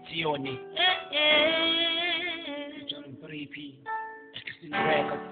Tioni. John 3P. Extreme Records.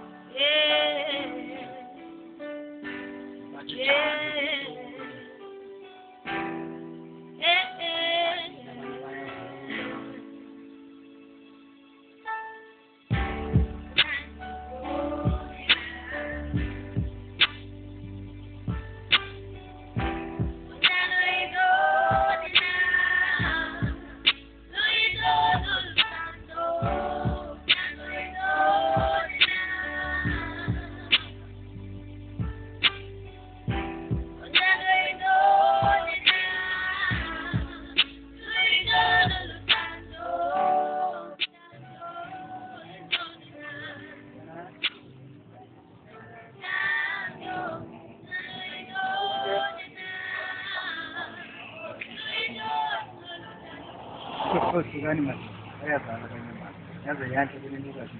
Kani manje ayazala kanye manje yaze yanhle kulentokazi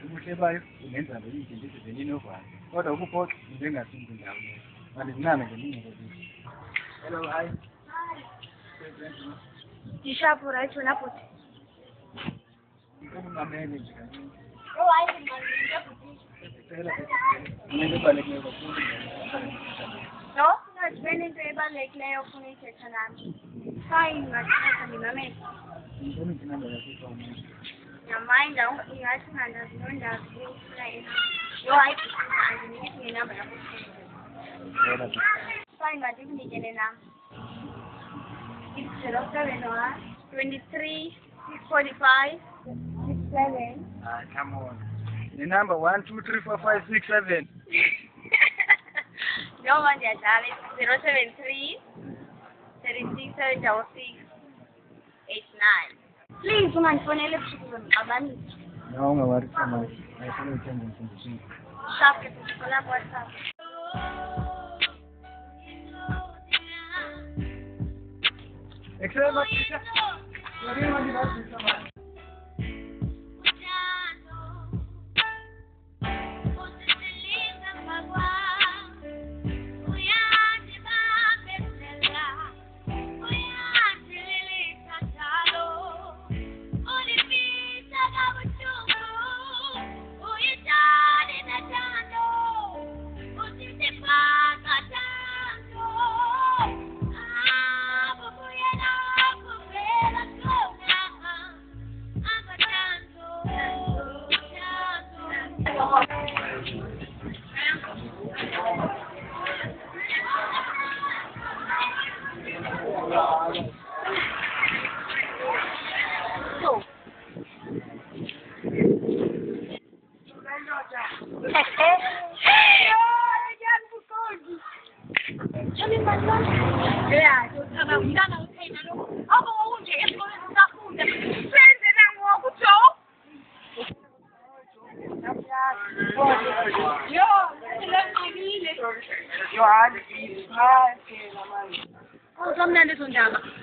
ubuhle bayo ungenza lo izinto ezizeninokwazi kodwa ukuphoxa njengasinto ndawo manje ziname nje ningekho. Hello, hi. Dishapu right wena futhi. Ngicela ungamele nje kancane. Oh hayi manje Ngicela ngeke balekele kakhulu. No, ngajibene into ebalulekileyo ufuna ithetha nami. Fine, ngakhetha ngimamele. Ngicela inamba yakho ifone. Ngiyamanda ingathi ngandazi nondazi ufuna yena. Yo hayi anginike nginamba yakho. Fine, ngadikunikele nami. It's 071 23 645 67. Come on. The number 1 2 3 4 5 6 7. No one yet, 073 36 766 89. Please, ungangifonele ebusuku ngixabanise. No, ungawari sana. Ayifuna ukuthenga umfundisi. Sharp ke sifuna WhatsApp. Excellent, teacher. What do you want to do?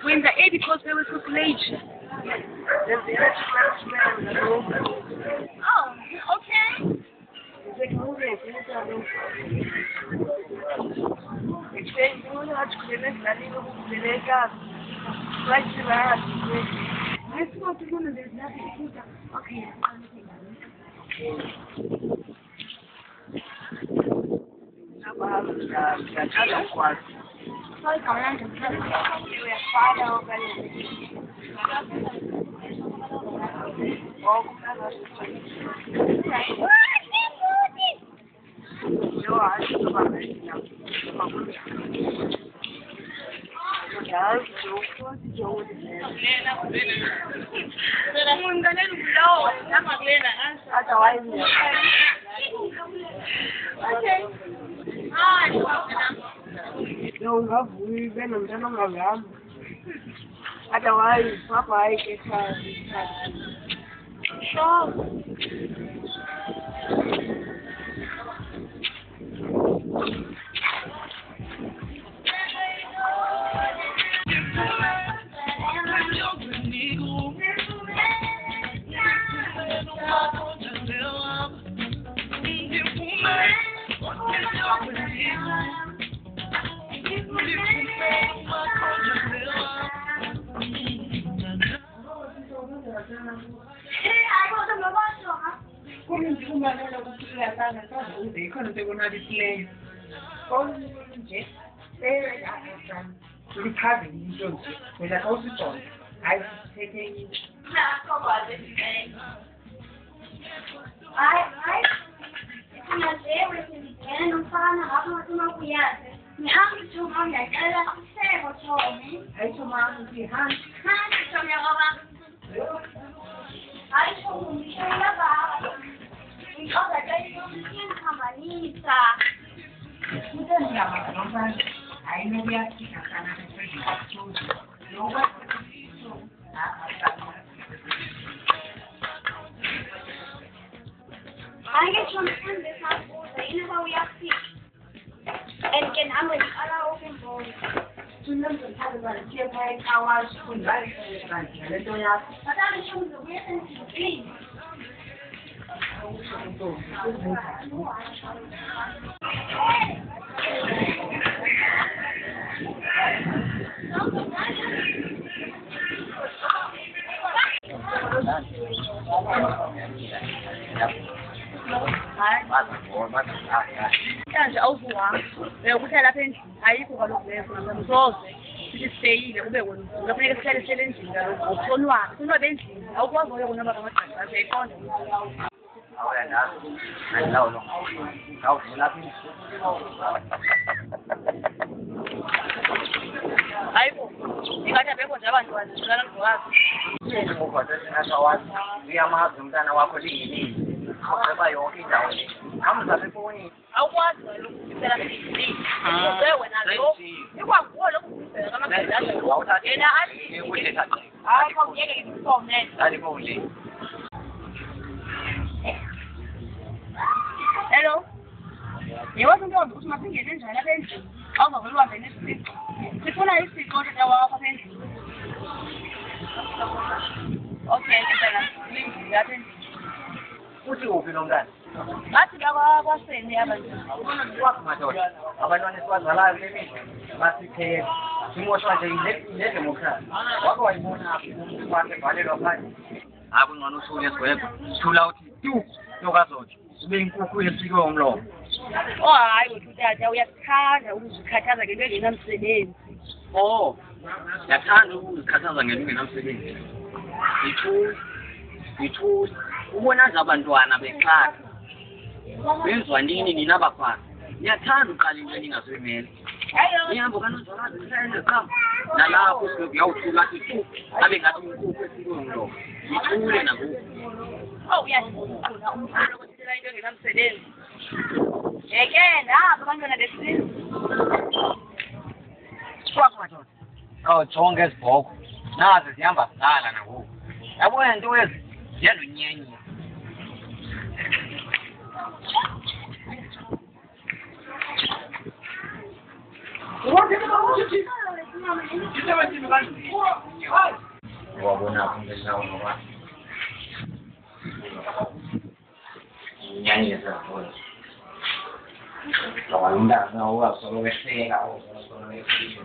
When the 80 because there was population. Oh, okay. Soy hablando. No, we been on the around. Otherwise, Papa, get her. Sure. sana kaze ikhona into ebonakisileyo konje lichaze into nje wena xa usijonga hayi sithethe into hayi singazewe sindingene nomfana ngapha ngathuma kuyazi ngihambe ithuma ngiyacela iseko Thomi hayi Thoma ngihambe Thomi yakababa hayi Thomi ngishayela baba ngixoxa ngihambaniisa into ndiyama nomfana hayi nokuyaphika kana nokwenza angisho mfundi sakuza inaba uyafika and ke nami ngiqala ukumbona Tunamthatha nje phaya ekhawasi kundayi kanti lento yakho bathatha ngisho ngizobuya endlini Manje awuzuhamba uyokuhlala lapha endlini ayikho kaloku leyo soze sithi siteyile ube wena kufuneka sihlale endlini kaloku ngokusonwaba sonwaba endlini awukwazi uyokunwaba ngamagqabi akho uyayiqonda hayibo ingathi abekho nje abantwana ngizalana ngokwazi uyamazi umntana wakho liyini ugqiba yonke indawo le hamza efoni awukwazi kaloku isela endlini wena lo ikwanguwo lokhu kuzibheka kamagqabi yena athi hayi khawuyeke ifone alifoni hello yewathi ntombi uthi masingene njani apha endlini awuzavele uhambene isiko sifuna isiko tata wakho apha endlini okay ngizela endlini apha endlini uthi uphi lo mntana bathi bakwaseni abantwana madoda abantwana esibazalayo kule mihla basiphela simoshwa nje yile demokrasi wakho wayibona wakhe valelwa phandle hayi kungcono uthule esigwegwe thula uthi yokazothi ube inkukhu yesikwe umlomo oh hayi wethu tata uyakuthanda ukuzikhathaza ngento engenamsebenzi oh yathanda ukuzikhathaza ngento engenamsebenzi yithu ubona nje abantwana bexhaka benziwa nini nina bafana niyathanda uqala into eningazoyimela ihamba kanonjolazi mhlawumbe qha nalapho uyawuthula athi tu abe ngathi inkukhu esikwe umlomo yithule nakubo uyazifuna umfana okusitela into engenamsebenzi yeke nabo abantwana besizwe kwakho madoda awujonge ezibhoko nazi zihamba zidala nangoku yabona nto ezi ziyandonyenye wabona kumbesawo ngoba nyanyisa khona awalindana owasolo wehleka owasolo wehleka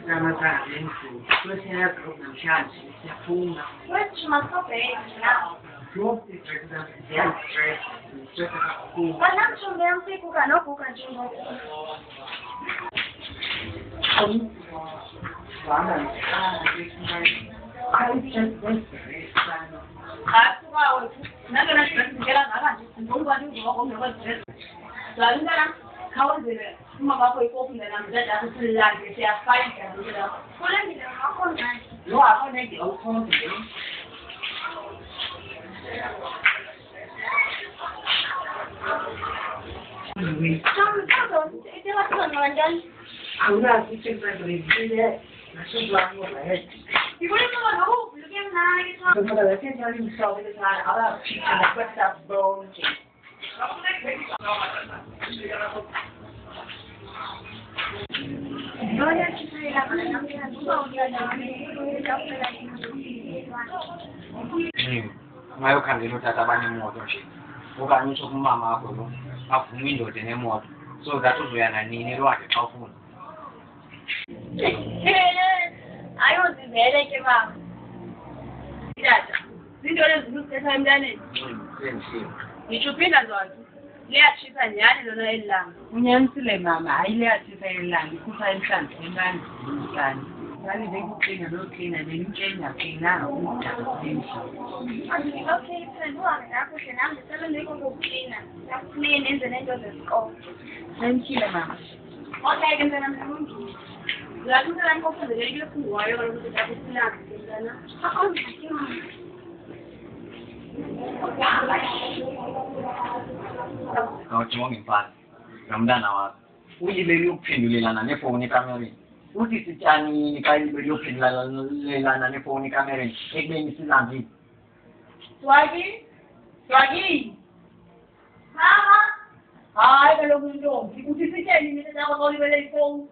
namazana endlini kwesinyazi namhlanje siyafuna wethi masobheka now yonke ipresident ziyazistress zistress kakhulu banamsho ngiyamfika noguga nje ngoku khawuzele uma bakho ikofu ngenamdada yakho sililande siyafayida ngila kulendile ngakho njani lo akho nende awukhona awunazi isenzaile nasuzwangoahead Ikulima lo luke mnaki so Because I think I didn't solve it, I have people that put that bone. Voy a quitar la mano, ungayokhandela uthatha abanemoto nje okanye utsho kumama wakho lo avume indoda enemoto so that uzoya nanini elwandle xa ufuna ayozivele ke mama tata zinto lezi zisithetha emntaneni sendisile Ngisho uphinda Nzwazi. Liyatshisa nyani lona elilanga. Unyanisile mama, hayi liyatshisa elilanga, ikhupha inhlanzi emanzini. Ngani bekuqina loqina benitshenga umdaka endlini. Okay, friend, uhambe kakuhle nami ndicela ndikukuklina. Ngakufuneke nenze nento zesikolo. Sentyile mama. Okay, ke mntana mlungile. Ngiyacela nikofundelekile funwayo kaloku ukuthi akusilanga mntana. Awujonge mfana nomntana wakho uyibeli ukuphendulelana nefowuni ekamereni uthi sityanini xa ibeli ukuphendulelana nefowuni ekamereni ekubeni silambile. Swagi? Mama, Hayi kaloku intombi. Uthi sitheni mina nakho xa ulibele ifowuni?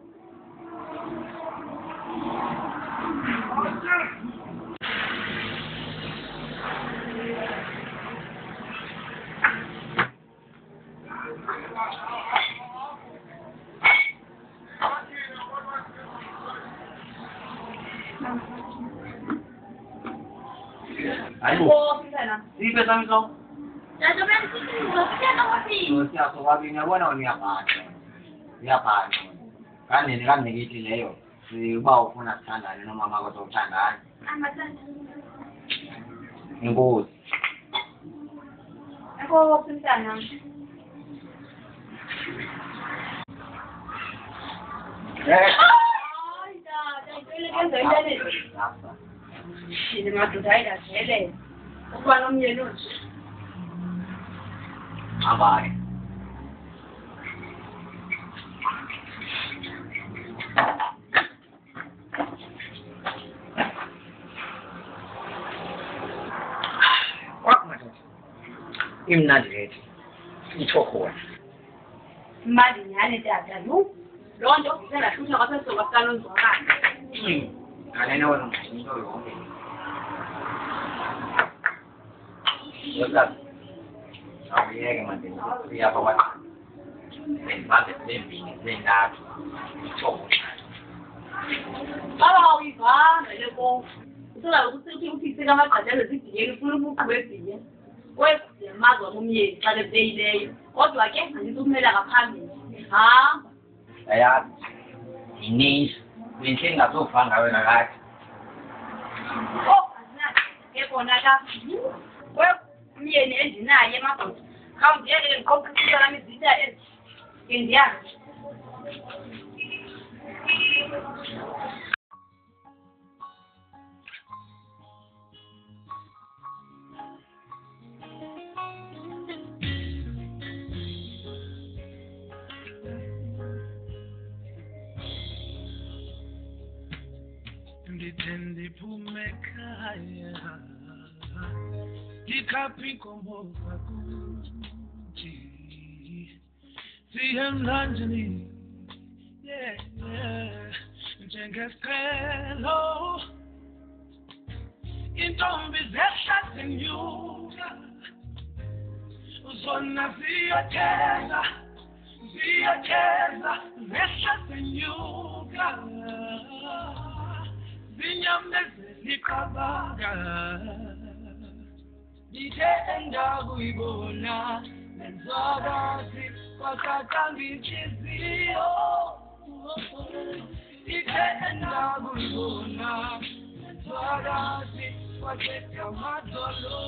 Hayibo siphe sami so Tato bensithi ngizofika ofisi. siyasobabini yabona uyabhana kanene ngithi leyo uba ufuna sithandane nomama kodwa uthandane. Amathanda. Inkosi. Akho mntana. Hayi tata, ngicela kenze into lezi. Thina madoda ayidazele. Ukuba nomyeni onje. Habaye. Imnandi lethi itsho khona. Imali nyani tata lu. Loo nto isengahlutha kwasesoka sikanonzwakala. Ngalena wena into yonke. Yozala. Awuyeke manje uyapha wathi. Bengibaze sembini sendathu. Itsho khona. Baba uyivanga le nkonzo. Usola ukuthi uphise kamagqatshelwe zidingeni ufuna ubuqu bezinye. Wekude mazwa umyeni xa lebeyileyo. Kodwa ke andizukumela ngaphambili. Hamba. Ayazi. Iningi. Benhle ngazovanga wena kathi. Oh, asinaki. Kekona ka. Umyeni endinaye emadoda. Khawundiyeke ngiqoqisisa lami izitha ezi. Indiyazi. Ndithende phumekaya ndikhaphi komo zakuthi sihemlanjeni njengesiqhelo intombi zehla zenyuka zona ziyatheza zehla zenyuka zinyamezela iqabanga ndithe endakuyibona nenzwakazi kwaqaqanga intliziyo ndithe endakuyibona nenzwakazi kwaqeda amadolo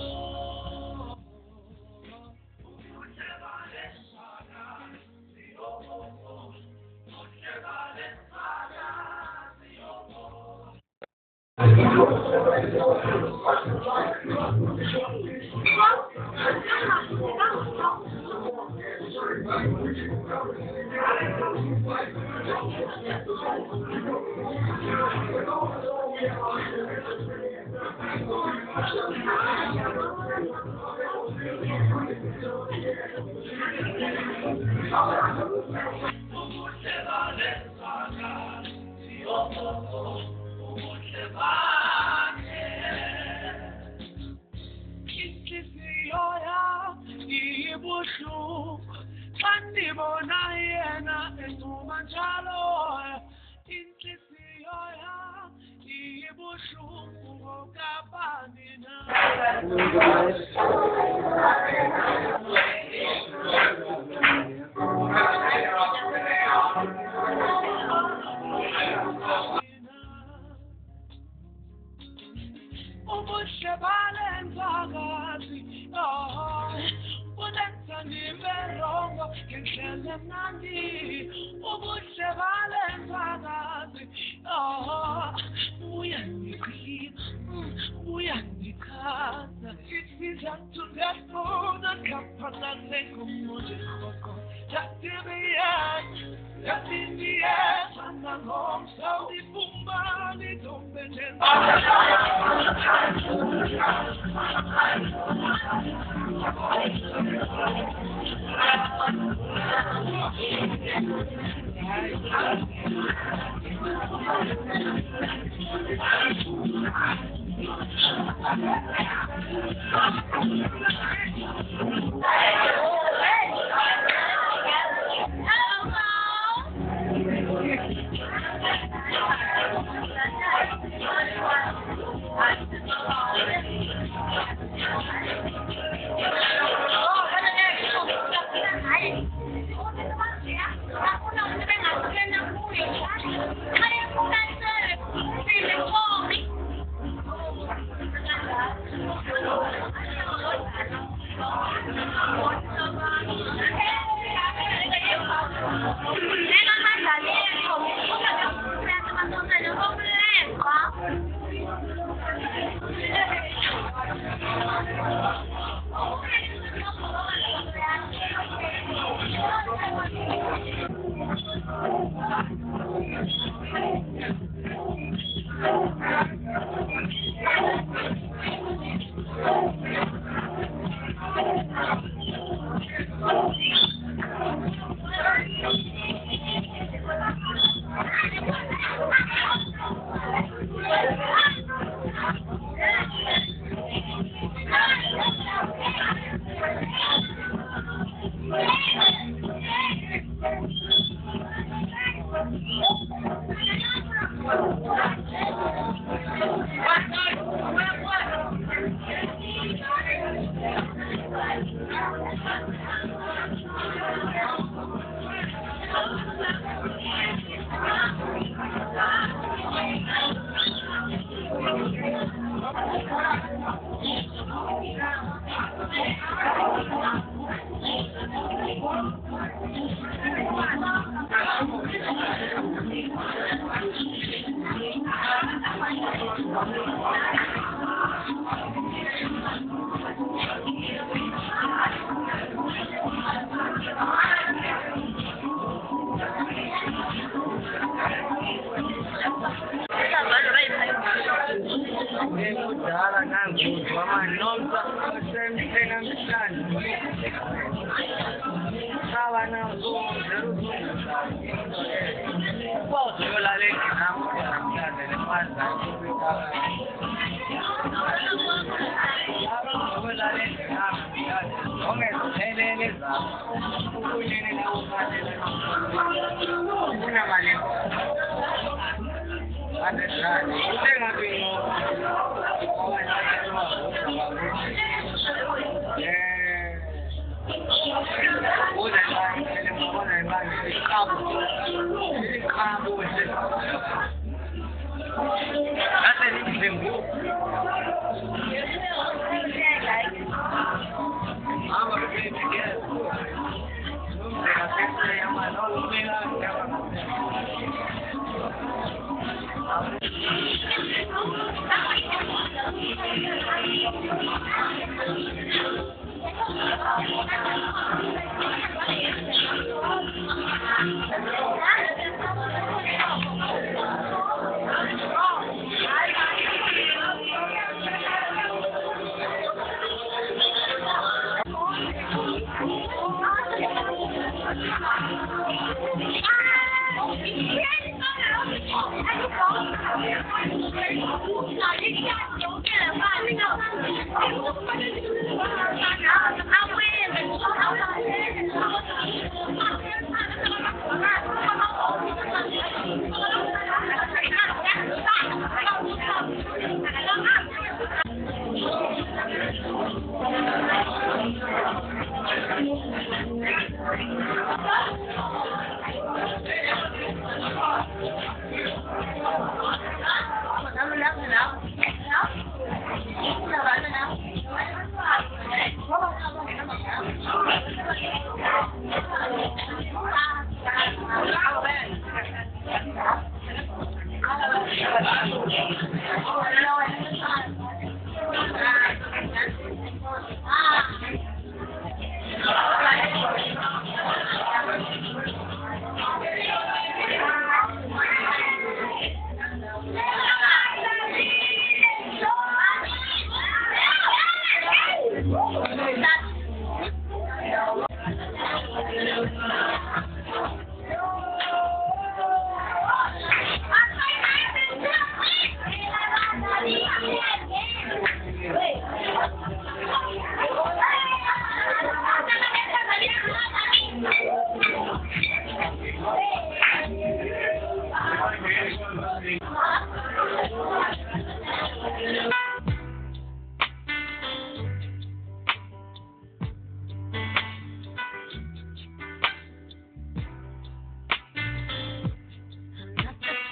mnandi ubuhle bale phakathi uyandichaza isizathu ngefuna kaphana nengumuntu khokho Yatimiye sanangom saudi pumbali dombeten Kudala nganguzwa amanomsa asemhle namhlanje saba nazo ukwazi uyolalela nami namhlanje lephansi uyolalela nami ongeziphelele zabo ukunene lawo mali unamali Understand.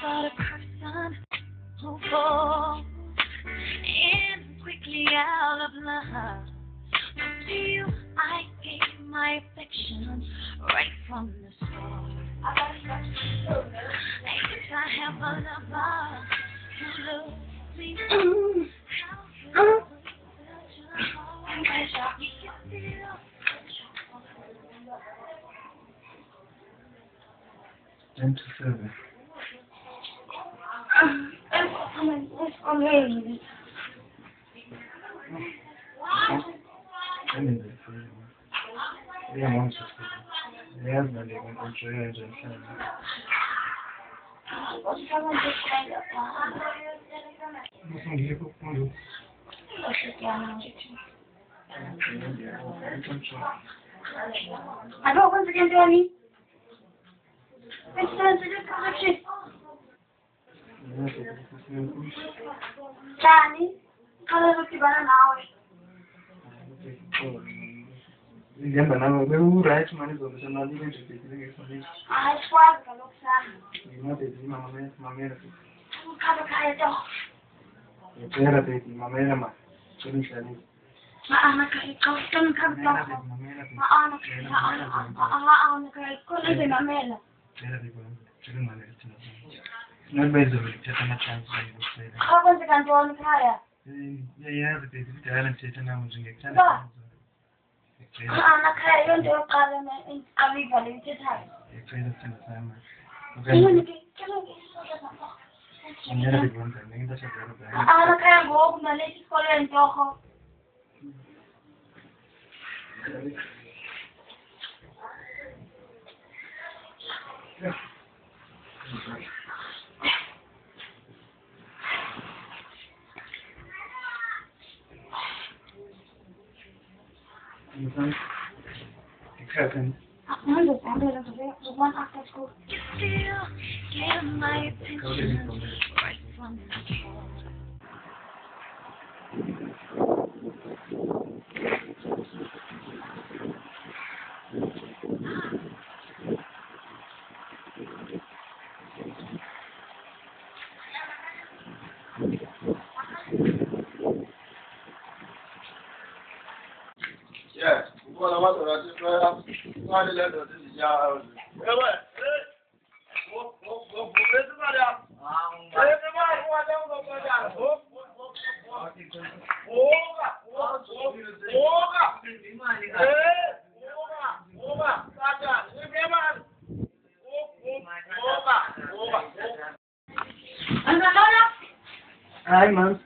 sort of person who falls in quickly out of love. But to you, I gave my affection right from the start. If I have a lover who loves me, how could I such a 10 to 7. I got once again, Johnny. It's time to do collection. Johnny, color of the banana hour. Remember now, we will write money for the son of the information. I swag the looks at. You know, it's my mamma. Cover kind of. The therapy, mamma, finish it. أنا كم طاقة أنا كل زي ما ميلا. Not by the way, just a chance. How was it going to on the car? Yeah, the baby talent is an amusing example. أنا كايون ده قال إن أبي بالي تتحرك. أنا كايون غوب مالك كلين توخو. I'm the one after school. you still get my attention right from the start? Yes, well, I want to let the Hi, man.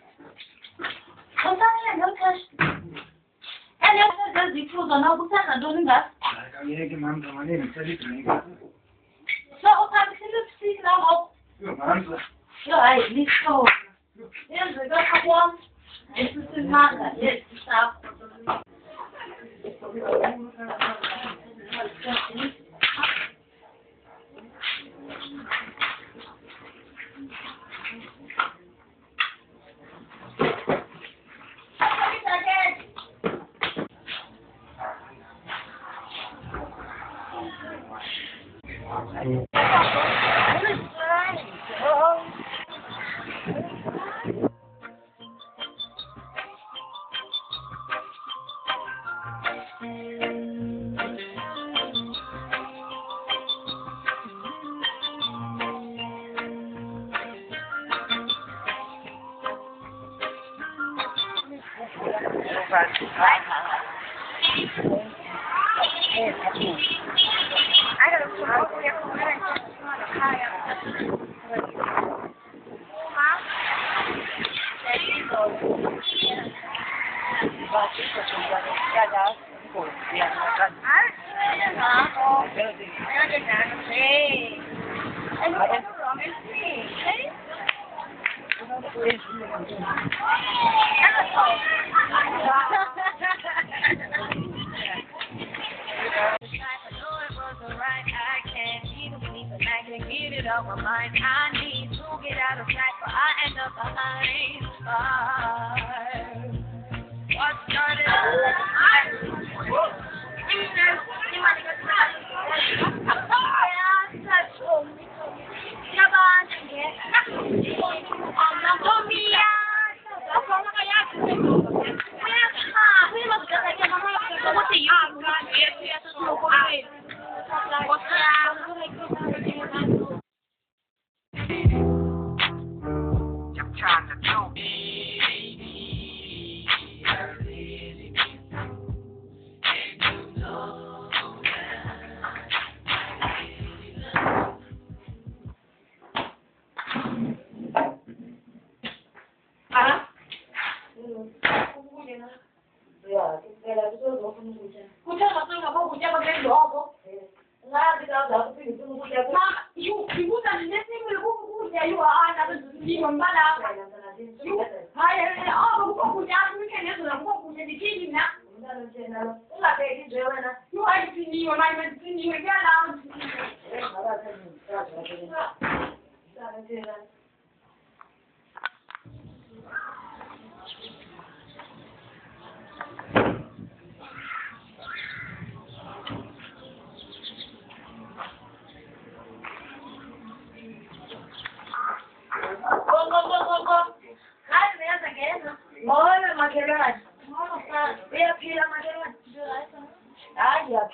My mind, I need to get out of sight, but I end up behind bars. What started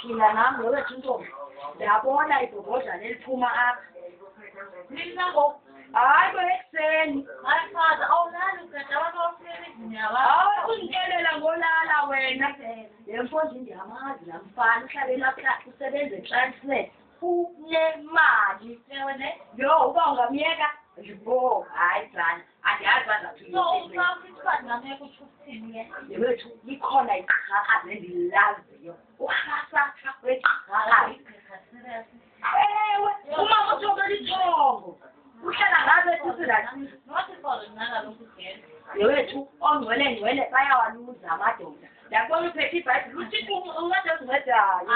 Phila nami lowethi intombi yabona ibhobhodla neliphuma apha lisango hayi kwekuseni hayi father awulali ugada wakho awusebenzini yawa unikelela ngolala wena le mfonzi ndiyamazi laa mfana uhlabe lapha usebenza eTransnet unemali yo uba ungamyeka yebo hayi jana andiyazi bazathuwethu likhona iqhaha nendilaziyo urhasa weqhaha ewe umama uthobe lithongo uhlala ngabe kusirathi yewethu ongcwele bayawaluza amadoda yakubona uphethe ibhayibhile uthi ungathi uzincedayo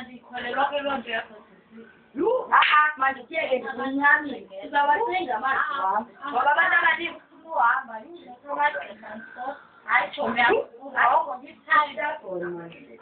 ndikholelwa ke loo nto yakho manje kuyeke ndikunyamile uzawathenga amanzi wam ngoba abantu abaningi uhamba hayi tshomi yam ngithanda khona manje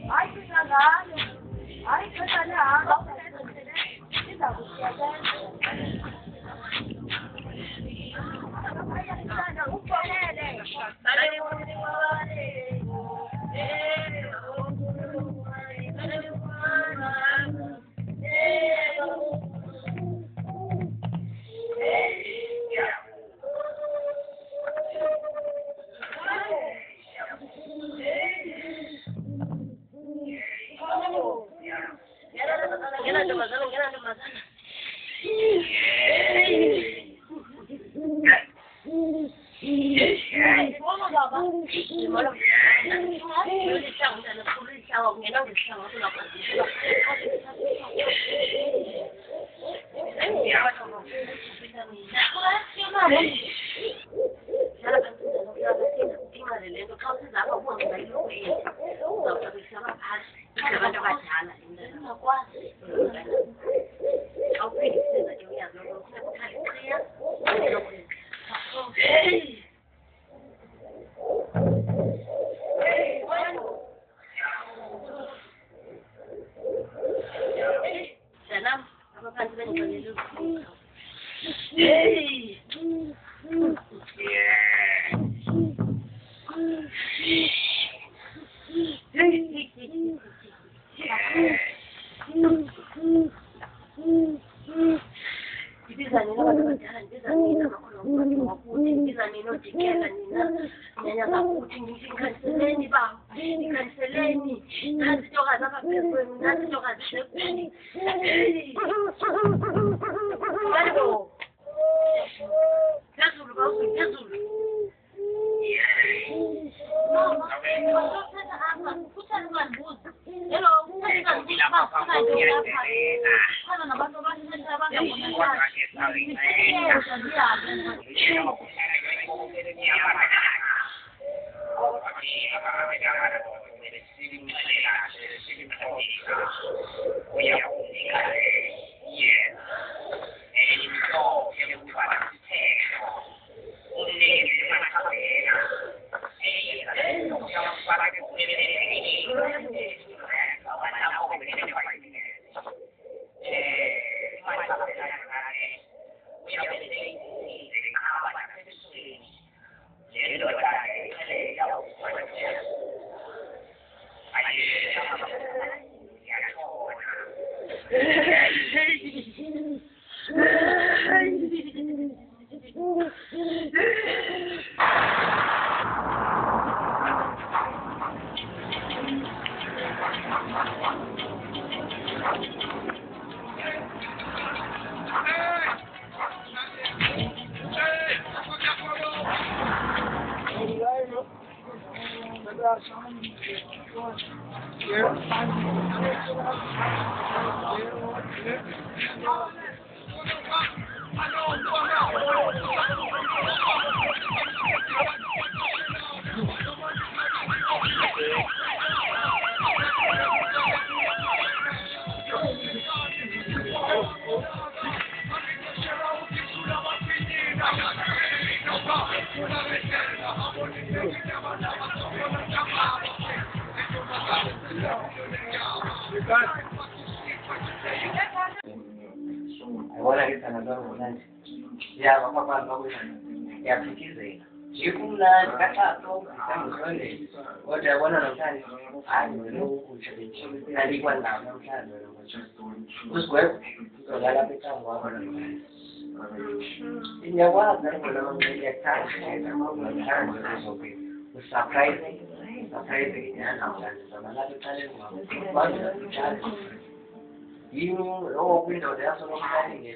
hayi sisangalo hayi ixesha lihamba siza kusebenza ufonele Hey! ndikela nina nyanya kakuthi ngithi ngikhanseleni baba ngikhanseleni nansi intokazi apha phezu kwenu nansi intokazi seguni kalibo phezulu bawusuke phezulu Agora que está na dor volante. Já vamos para lá hoje. Já pesquisei. Tipo lá, caçador, estamos olhando. Hoje agora não sai. Ai, não, ali quando não sai. Os coelhos, olha lá para cá agora. E agora não é caro, não é o surprise, não you know, we know there's no planning.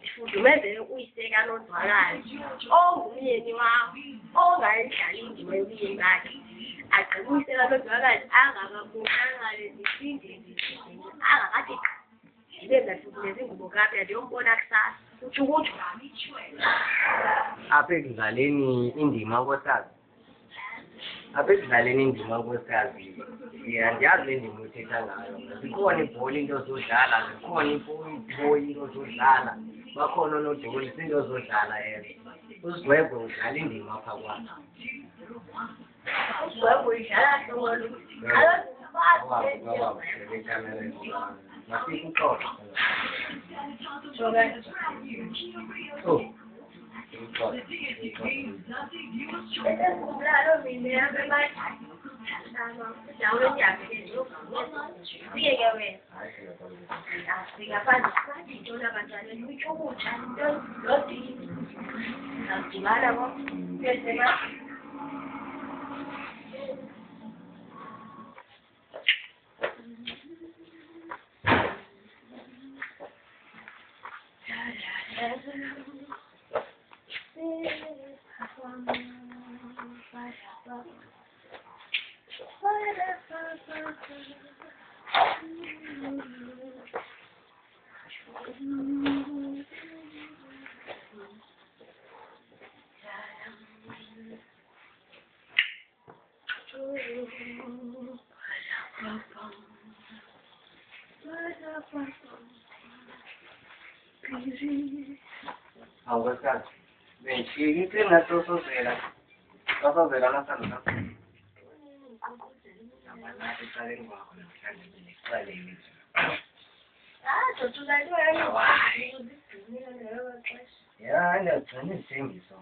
Ifudumeze uyiseka nozwakala ongumyeni wakho ongayidlali indima empilweni yakhe aqiniseka nozwakala angakabonakali ziphinde angakathi zibe ngafudumeza ingubo kaphi ndiyombona kusasa utsho ukuthi apha ekudlaleni indima nkosikazi andiyazi le ndima uthetha ngayo. Zikhona ibhola into zodlala, zikhona ipoyi into zodlala, bakhona oonodolisi into zodlala ezo. Usigwegwe udlala indima apha kwakho. Usigwegwe udlala hlolo. Buscar. Ven, si te la tososera no está no. Ya, no, tiene semi so.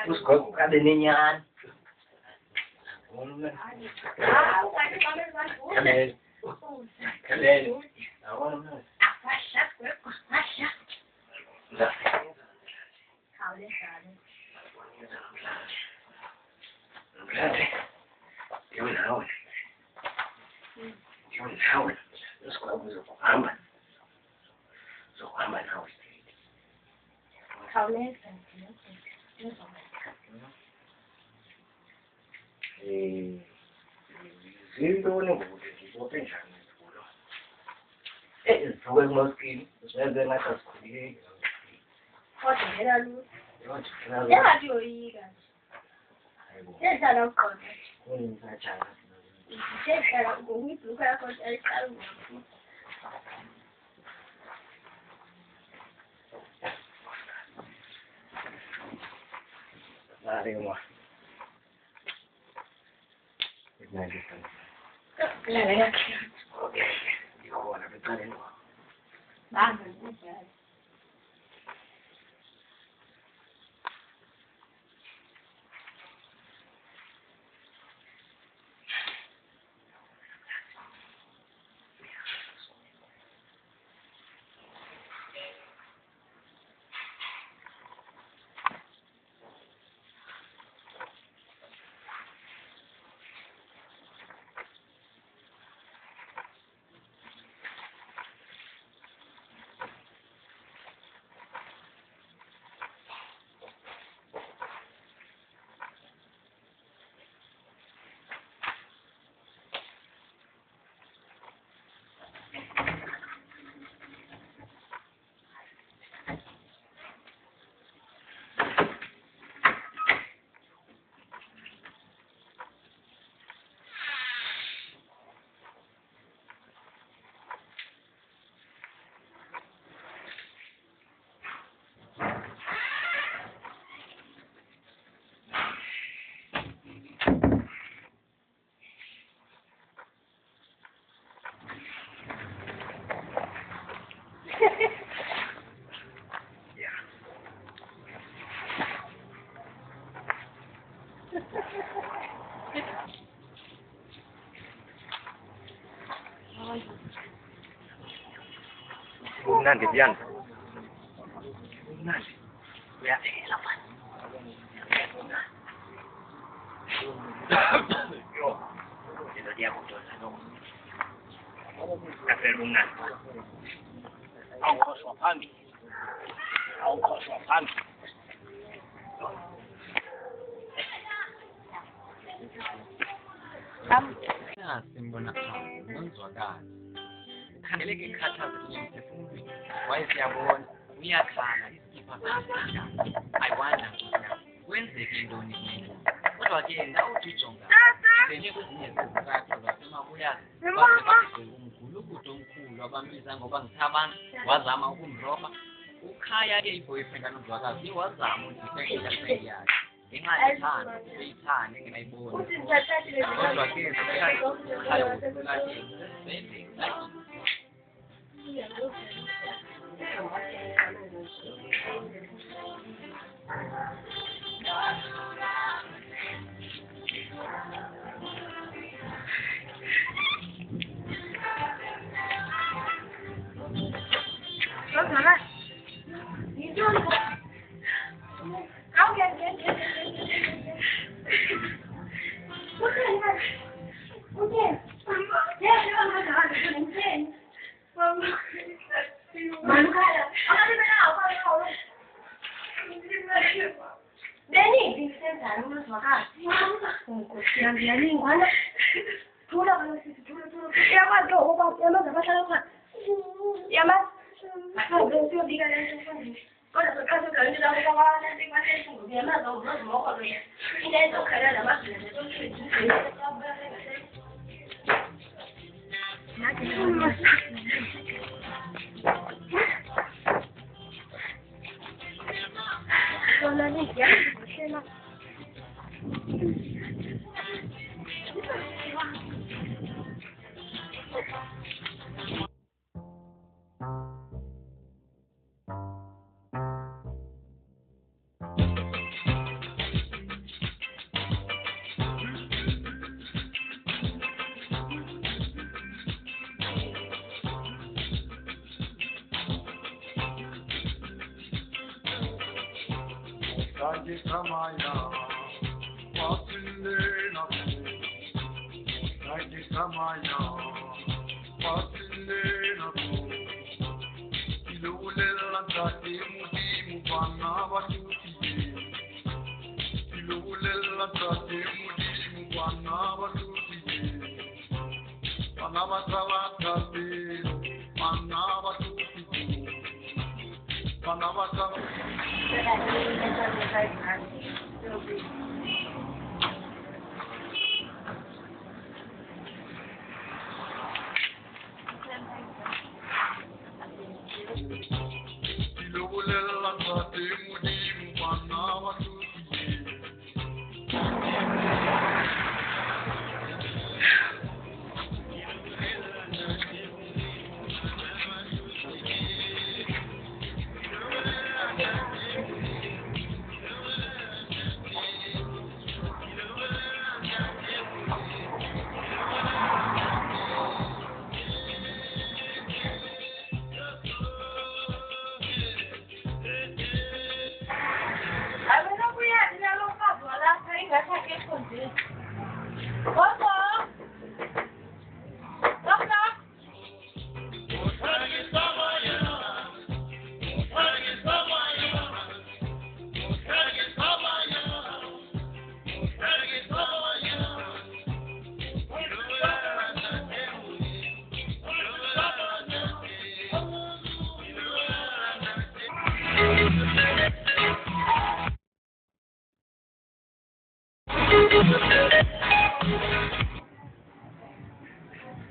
Busco cada niña. Kalel. Ahora. Nanti Bian. Nanti. Ya, lapan. Yo. Itu dia aku jual satu. Keferungan. Aku swapami. Aku swapami. Ya, simbona ngizwakala. Khanele ke khathaza emphefumulweni. Wayesiyabona uyakhala isipha sakhe. Ayiwanda kwenzeke intoni mina. Kodwa ke ndawujijonga. Senye kwezinye zezikhathi zasemabuya bathi umgulukudu omkhulu abambiza ngoba ngithabana wazama ukumroba. Ukhaya ke iboyfriend kanozwakazi wazama ukuthi yakhe. ngenxa yothando beyithande ngingayiboni kodwa ke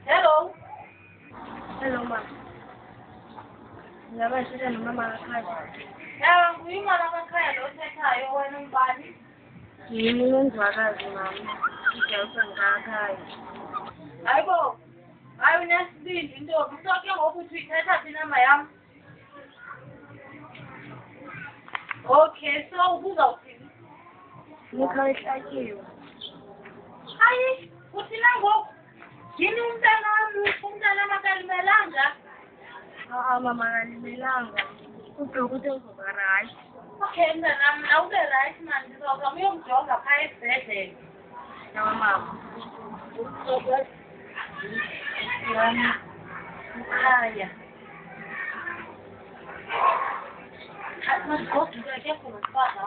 Hello. Hello, ma. Ngiyaba sitha nomama kakhaya. Nguyimama kakhaya lo othethayo wena mbani? Yimi undwakazi mama. Ngiyawuthanda kakhaya. Hayibo. Hayi unesibindi intombi. Soke ngoku uthi uyithetha phi inamba yam? Okay, so ubuzawuthini? Ngikho ihlatyiwe. Hayi, uthina ngoku? Yini umntana makalimelanga? Mama akalimelanga. Ubhuku uthi uzoba right. Okay, mntanam, awube right man. Ndizawuza uyomjonga phaa esibhedlele. Yawa mama. Yami. Ekhaya. Masigoduke ke khona sibadla.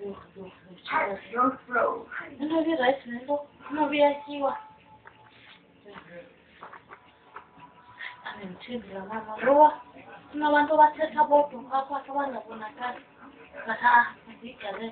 Don't throw. No be right, no be a siwa. Amemthembela mama lo. Kunabantu bathetha bodwa ngapha abangabonakali. Ngaha, ngigale.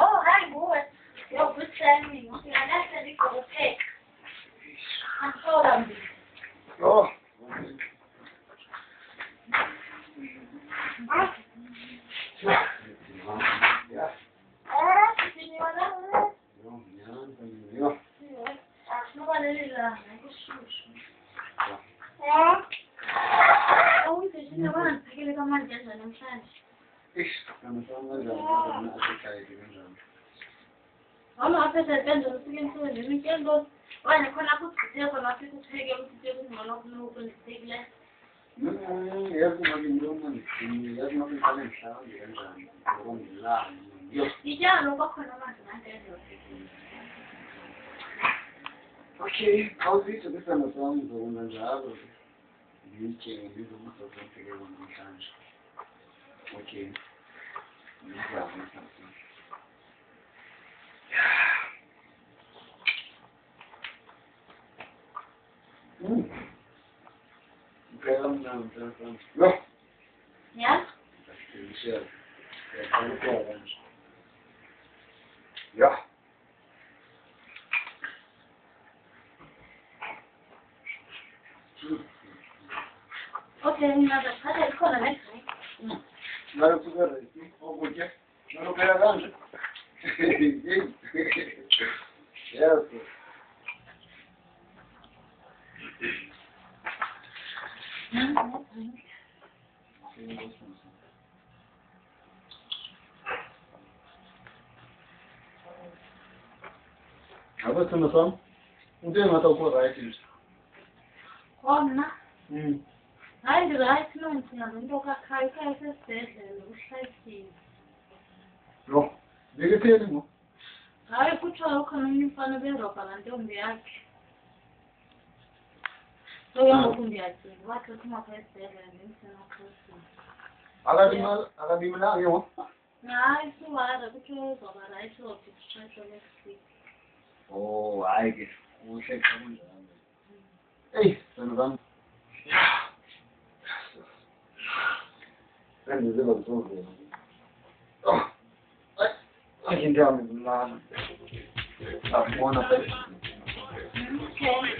Oh, hi, boy. Yo, good timing. I said it for the cake. I'm so hungry. Oh. Vamos a hacer dentro de siguiente de weekend. Bueno, con la posición con la que se sigue un no con stigle. Y ya no va con la más Okay, außer das dann sagen, so man sagt, wie ich diese muss auf den Finger und dann. Okay. Ja. Ja? Ja. Okay, nada, hadi kola ne? Nada super. O quê? Não quero ganhar. Yes. Agora estamos só. Um dia matou por aí, filho. Como? Hayi right no into kakhaya esesibhedlela uhlalisile. Lo. Ngeke mo. Hayi kuthiwa ukhona umunye umfana berobha lantombi yakhe. Ngoku ndiyacinga wathi uphuma esibhedlela ngimsena Akadimela ke mo. Hayi siwara kuthiwa uzoba right ukuthi kushayiswe next week. Oh, hayi ke. Uhle kanjani. Hey, sanazam. Ben de zelo zor. Oh. Ay, gente a mí la. La buena pe. Okay.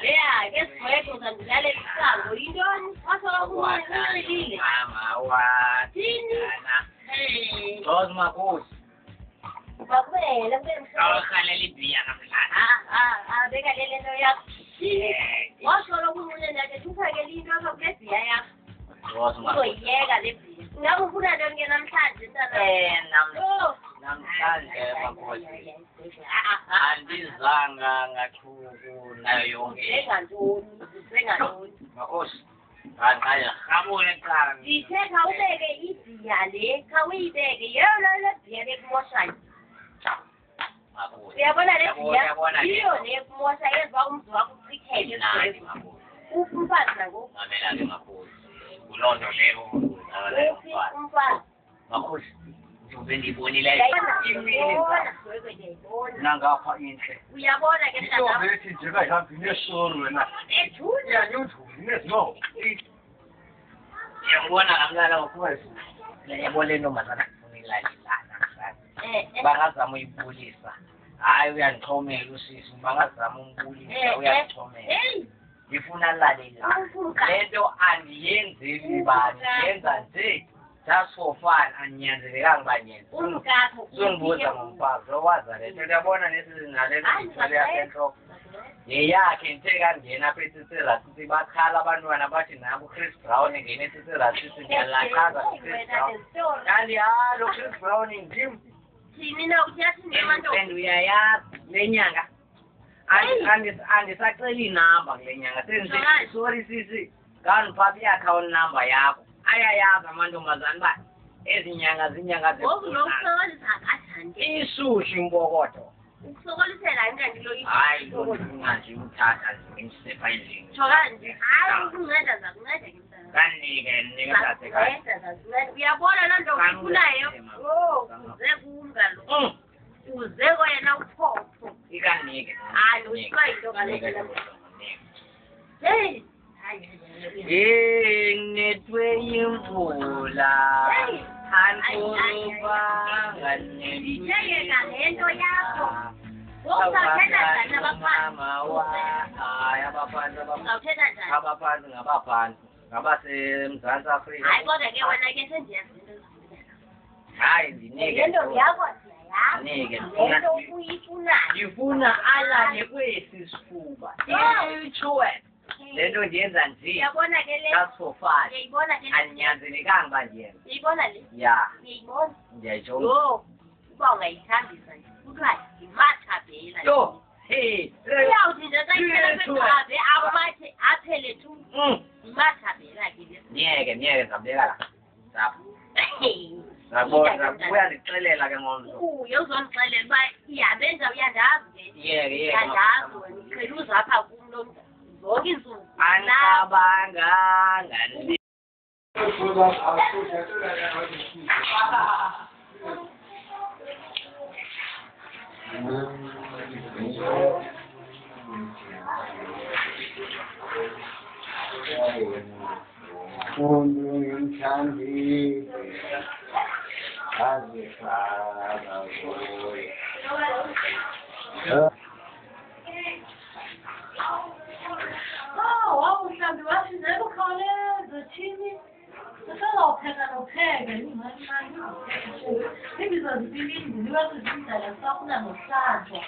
Yeah, guess where goes and let it start. What are you doing? What's all going on? Mama, what? Hey. Those my boys. Bakwe, let me Khaleli biya na beka lele nto yakho. Wasolo kumule nake tuphake into zokubhedla yakho. Those my. Uzoyeka le bhiya. Ngabe ufuna nto ke namhlanje ntana? Namhlanje makhosi. Andizanga ngathuku nayo yonke. Sengantoni. Makhosi. Hayi khamule qala. Dithe khawubeke ibhiya le, khawuyibeke yona le bhiya lekumoshayo. Makhosi. Uyabona le bhiya? Iyo le kumosha yenziwa umzi wakho uchikhele esibhedlela. Umfazi nangoku. Mamela ke makhosi. Kulonto leyo Umfazi. makhosi. Ngibonile nangapha inhle. Uyabona ke mntana. Bethi nje kayihambi nesoro wena. Ethuna. Yanyuthule no. Ngiyabona kamnala makhosi. Ngiyabona intombazana ifunilala. bangazama uyibulisa hayi uyandixhomela usisi bangazama umbulisa uyandixhomela ngifuna lalela lento andiyenzeli bani yenza nje just for fun andinyanzelekanga uba nyenza sondibuza ngomfazi owaza le nto uyabona nesinale nto yasentloko yeyakhe nje kangena apha esisirasisi bakhala abantwana bathi nabo uChris Brown engena esisirasisi ndiyalachaza uChris Brown kanti halo Chris Brown ndim and uyayazi le nyanga andisaceli inamba kule nyanga sendithi sorry sisi ngandiphatha i-account number yakho ayayazi amantombazane uba ezi nyanga zinyanga isushi mbokodo ukusokolisela inkanti hayi nje uthatha ngimsepa endlini hayi ukunceda zakunceda kanike sasekhaya uyabona loo nto ufunayo uze kum kaloku uze kwena uphopho ikanike hayi ushiwa yinto kaloku nginethwe yimvula ankulubanga ndithengeka le nto yakho abaphantsi ngabaphantsi ngabasemzantsi Afrika hayi kodwa ke wena ke sendiyazi into hayi ndinike nto yakho ndinike lento uyifunayo ndifuna alale kwesi sifuba ichuwe le nto ndiyenza nje uyabona ke le just for fun uyayibona ke andinyanzelekanga uba ndiyenza uyayibona le ya uyayibona ndiyayijonga uba ungayithambisa nje kuthiwa yimathabhela yo hey uyawuthi nje xa iphela kweqhabe amathe aphele tu yimathabhela ke le ndiyeke ndizambeka la zabuya ndixelela ke ngomso uye uzondixelela uba ihambe nja uyandazi ke yeke uyandazi wena uqhela uza apha kum lo mntu zonke iintsuku anixabanga ngani wawuhlambi wathi nekukhawuleza thini sisazawupheka nopheke imbiza zipilindi niwesizindlela sisafuna nohlanjwa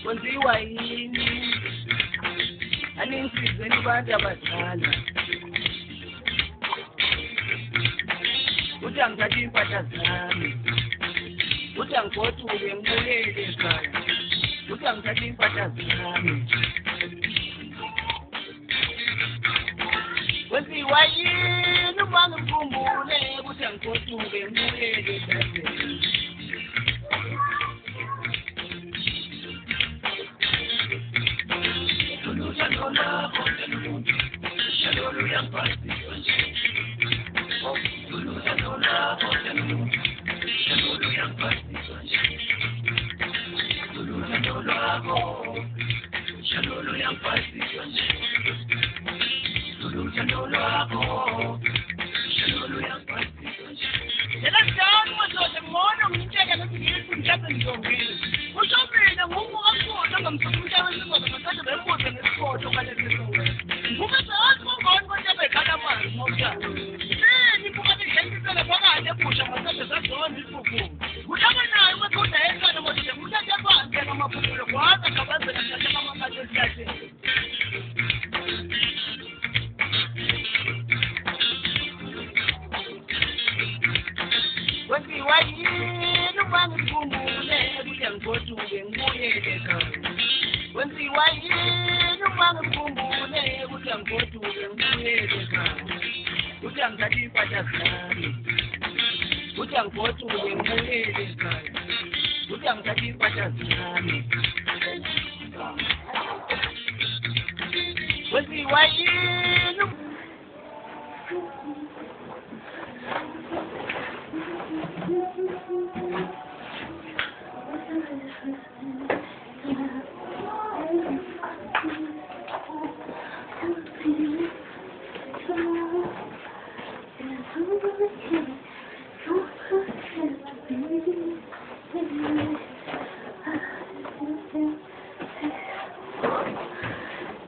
kwenziwa yini aningisizeni abantu abadala uthi angithathe impahla zami uthi angigoduke ngibuyele ekhaya uthi angithathe impahla zami kwenziwa yini uma ngikhumbule ukuthi angigoduke ngibuyele ekhaya ngikhumbule ukuthi angigoduke ngibuyele ekhaya wenziwa yini uma ngikhumbule ukuthi angigoduke ngibuyele ekhaya ukuthi angithathe impahla zami ukuthi angigoduke ngibuyele ekhaya ukuthi angithathe impahla zami wenziwa yini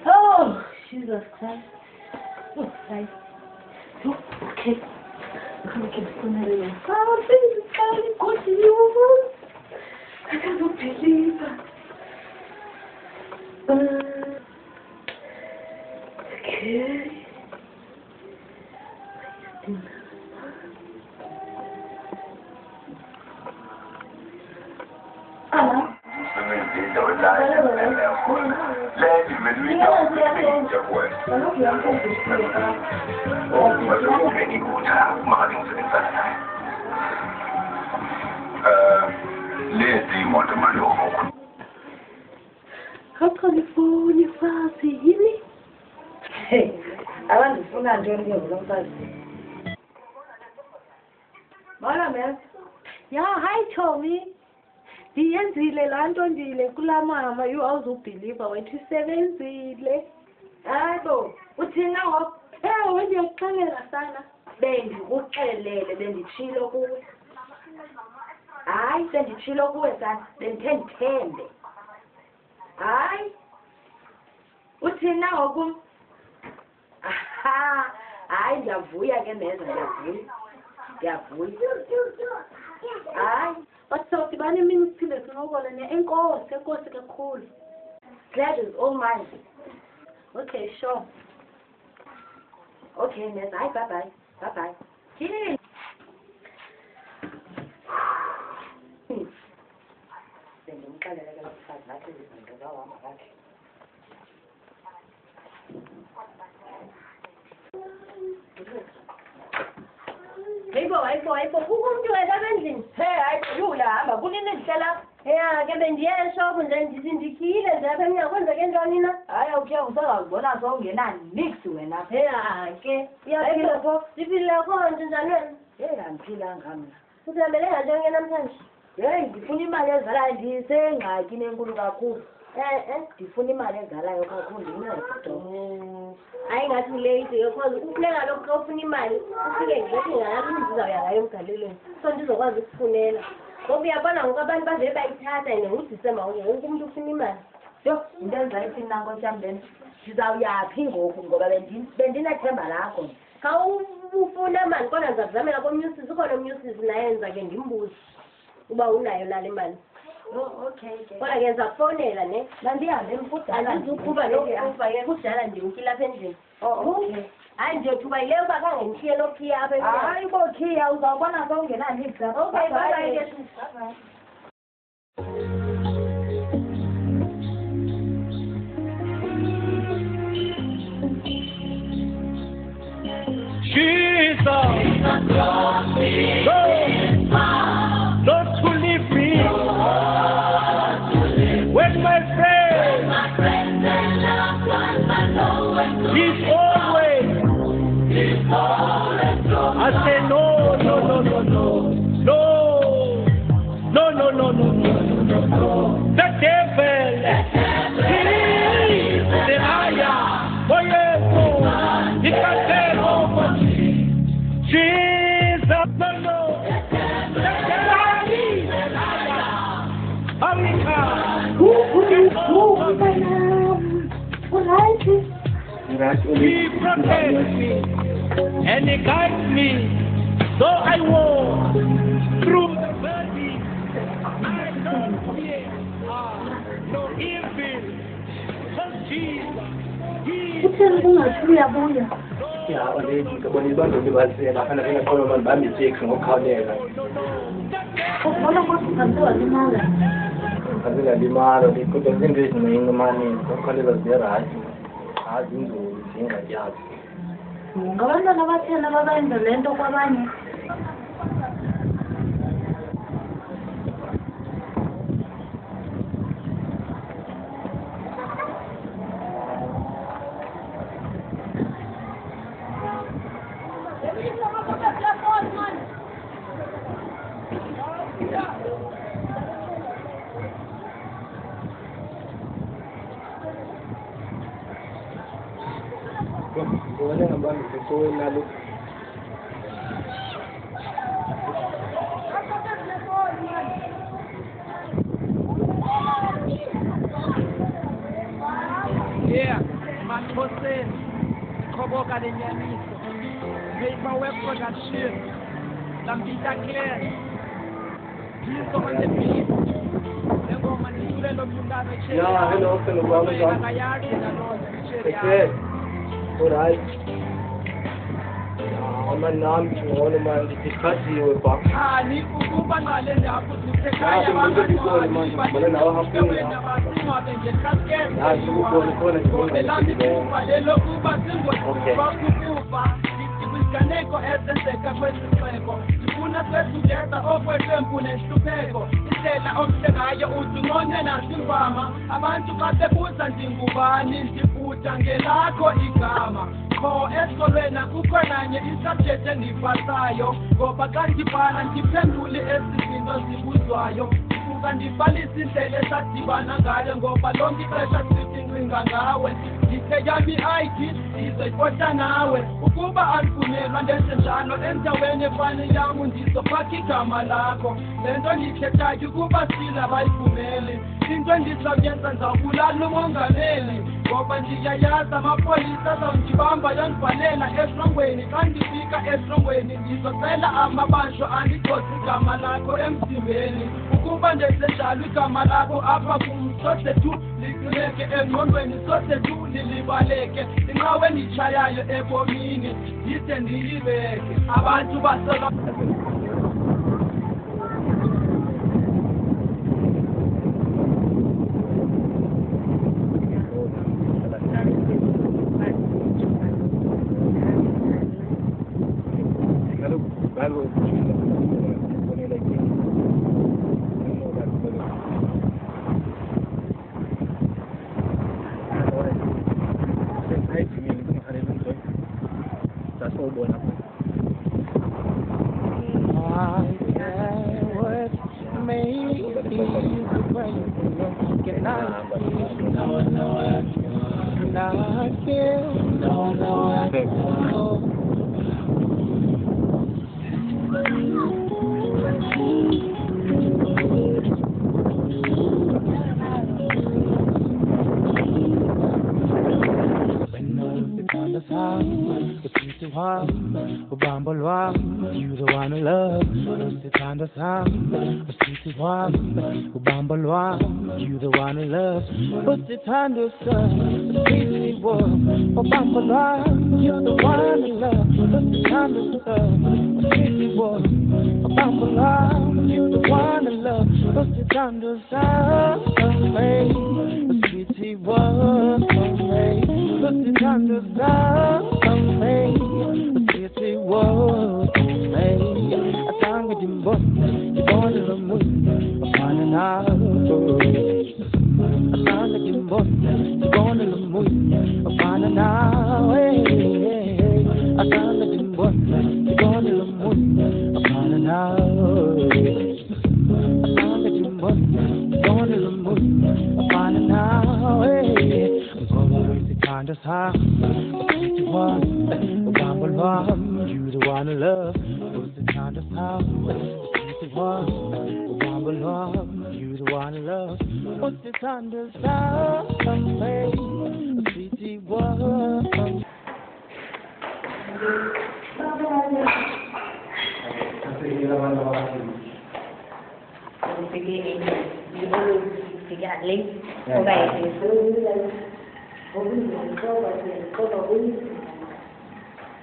Oh, Jesus Christ. Oh, Christ. Okay. Come get some of this. Oh, this is kind of good to you. I cannot believe it. Okay. California fasi yini? Hey, abandifuna nje ngiyozomfazi. Mara man. Yeah, hi Tommy. Ndiyenzile laa nto ndile kulaa mama awuzubhiliva wethu isebenzile. Hayibo, uthina ngoku? Ewe ndiyakuxelela sana. Bendikuxelele benditshilo kuwe. Hayi, benditshilo kuwe sana, bendithe ndithembe. Hayi, uthina ngoku? Aha, hayi ndiyavuya ke neza, ndiyavuya. Hayi, bathi banemini siphinde sinqobole enkosi kakhulu. Glad is all mine. Okay, sure. Okay, neza, hayi, bye-bye. Yini? Bendimxelele ke lo mfazi nathi izinto zawuhamba kakhe. Hayibo, kukho umntu wena endlini? Hayibo, yula hamba, kunini ndihlala? Ya, ke bendiye eshophu nje ndikhile nje apha emnyango, kwenzeke ntoni na? Hayi, awukhe usazazibona sowungena nix wena. Ke, uyaphila pho? Ndiphile kho nje njani wena? Andiphilanga mna. Usihambele ngantoni namhlanje? Ndifuna imali ezalayo, ndisengxakini enkulu kakhulu. Ndifuna imali ezalayo kakhulu, ndincede. Hayi ngathi late because ufuneka lokho xa ufuna imali ufike ngithi ngalathi ndizawuya ngayo emgalelweni so ndizokwazi ukufunela ngoba uyabona ngoku abantu baze bayithatha and ngoDisemba wonke umuntu ufuna imali. Yho, into enzayithi nanko sihambeni ndizawuyaphi ngoku ngoba bendinethemba lakho. Xa ufuna imali kodwa ndizakuzamela komnyusisi, ukhona umnyusisi nayenza ke ndimbuze uba unayo nale imali. Okay. Kodwa ke ngizakufonela ne. Mandihambe emfudala. Andizukuba nokufa ke kudala ndimkile apha endlini. Okay. Hayi ndiyothuba yileyo uba khange ndishiye lokhiya apha endlini. Hayi kokhiya uzawubona sowungena nixi. Okay, bye-bye. Bye-bye. Those who leave me when my friends and loved ones are low and low. He's always I say no. The devil is the liar. Oh yes, he can tell over Jesus. No. He protects me and he guides me, so I walk through the valley. I don't fear no evil, because Jesus, He is ya ole ngibona ibando libasela fana ngakholwa abantu bami checks ngokukhawulela Ubona ukuthi kantiwa limala. ngazela limalo kodwa izinto eziningi manje ngokholelwa ziyarayi azinzulu zingajazi Ngabantwana abathela babenza lento kwabanye. ngibone ngabantu besowenalo Yeah, Makhosini, Khoboka lenyaniso. Make my web production. Lambita clear. Please come on the beat. Ngoma nitule lo mlungano che. Yeah, hello, baba. Ngayari na lo. Okay. Alright. Man naam ngone man disikhathiwe ba. Ni ukuba ngale ndapho sisekhaya abantwana manje bale nawo haphini. Isiganeko esenzeka kwesixeko sifuna sesudeza okweqembu nehlupheko indlela omhle ngayo uzinqonye nasimvama abantu xa bebuza ndingubani ndifuda ngelakho igama kho esikolweni akukho nanye isubject endipasayo ngoba xa ndibhala ndiphendule ezi zinto zibuzwayo ndifuka ndibhalise indlela esadibana ngayo ngoba lonke ixesha sicincinga ngawe ndithe yami i-ID ndizoyifota nawe ukuba andivunyelwa ndenze njalo endaweni efani yam ndizofaka igama lakho le nto ndithethayo ukuba sila bayivumeli into endizawuyenza ndizawubulala umongameli ngoba ndiyayazi amapolisa azawundibamba yondibhalela etrongweni xa ndifika etrongweni ndizocela amabanjwa andigxothe igama lakho emzimbeni ukuba ndenze njalo igama lakho apha kum sose tu ligcineke engqondweni sose tu lilibaleke inqawe enditshayayo ebomini ndide ndiyibeke abantu basola you the one I love, the kind of sound, the sweet one, Ubambalwa, you the one I love, what's the kind of sun, the sweet one, Ubambalwa, you're the one I love, what's the kind of sun, the sweet one, Ubambalwa, you're the one I love, what's the kind of sun, the sweet one, what's the kind of sun, whoa, hey, I can't get you both. You're born in the moon, I'm finding out. I can't get you both. You're born in the moon, I'm finding out. Hey, I can't get you both. You're born in the moon, I'm finding out. I can't get you both. You're born in the moon, I'm finding out. Hey, I'm going to find us how. You the one I love, who's the kind of house, the one, you the one I love, what's the kind of sound, the sweetie one.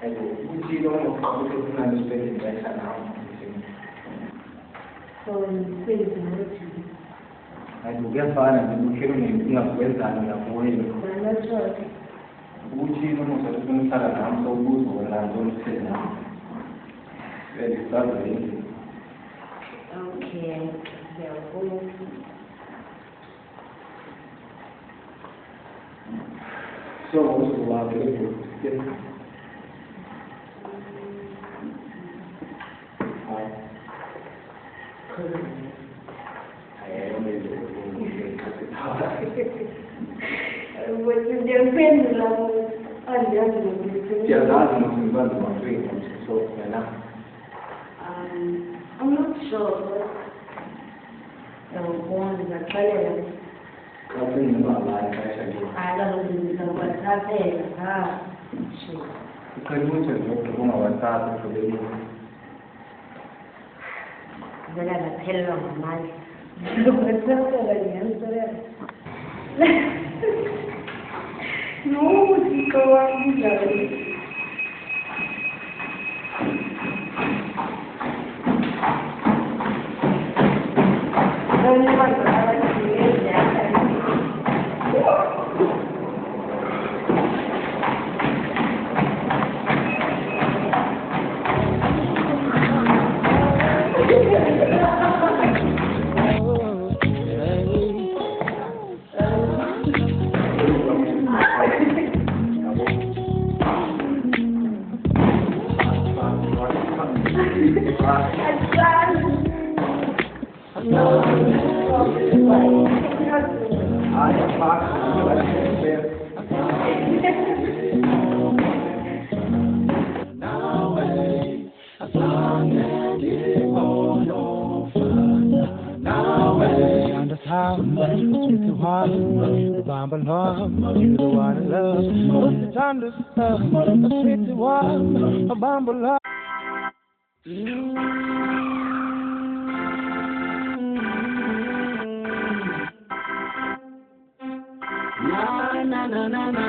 Uchi no mo ko na ni pe ni sana. So, pe ni Adugia sana ni kero ni kuna kwenda na kuwewe. Uchi no mo sa tuna sala na so buzo wala ndo tena. Very sorry. Okay. So what's the last thing? I'm not sure, but I was born as a child. I don't know what happened. Kai mucho no como avanzar por el de la tela normal. Lo que está regañando no, chico, You the one I love, the tender stuff, the sweet one, a bumble love. Na na na na na.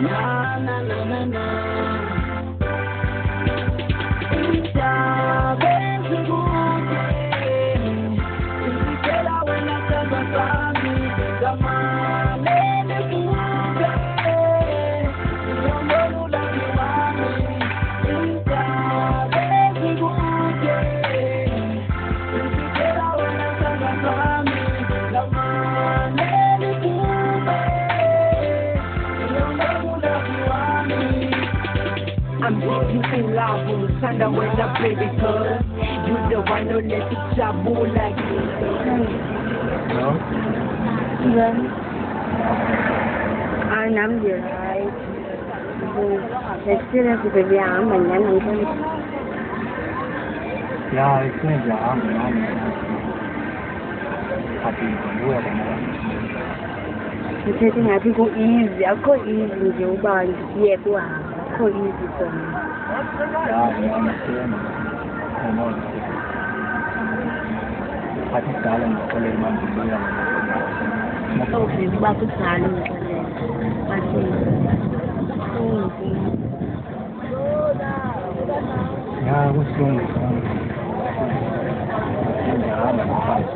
Na na na na na. When I play because you the one who let it trouble like me. No? Yeah. I'm your right. Experience with the arm and then I'm going to. Yeah, it's going to arm and I'm happy to do it. You taking happy go easy. I'll go easy. You buy yeah, go easy for me. Yeah, I understand. I know. I think darling is calling my baby. Okay, what is darling? I see. Yeah, what's wrong with him? I'm fine.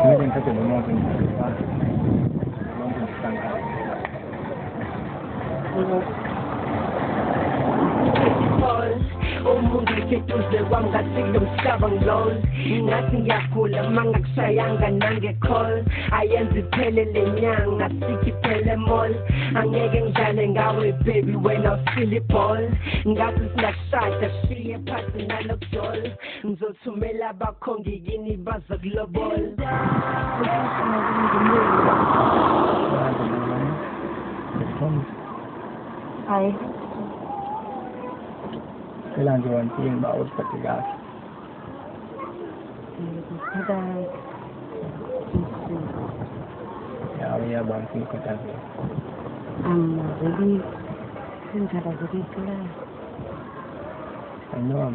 You didn't take a moment to Umuntu seduze wangasinga umhlabang lol ngathi ngiyakhula mangakushayanga nangecall ayenza iphele lenyanga sikiphele mall angeke ngidlale ngawe baby wena usile ball ngathi singashada shiye phansi nalokujol ngizothumela abakhongi kini baza kulobola Hi. Kailangan doon yung bawat patigas. Ya bang sih kata dia. Jadi, kan cara jadi tu lah. I know.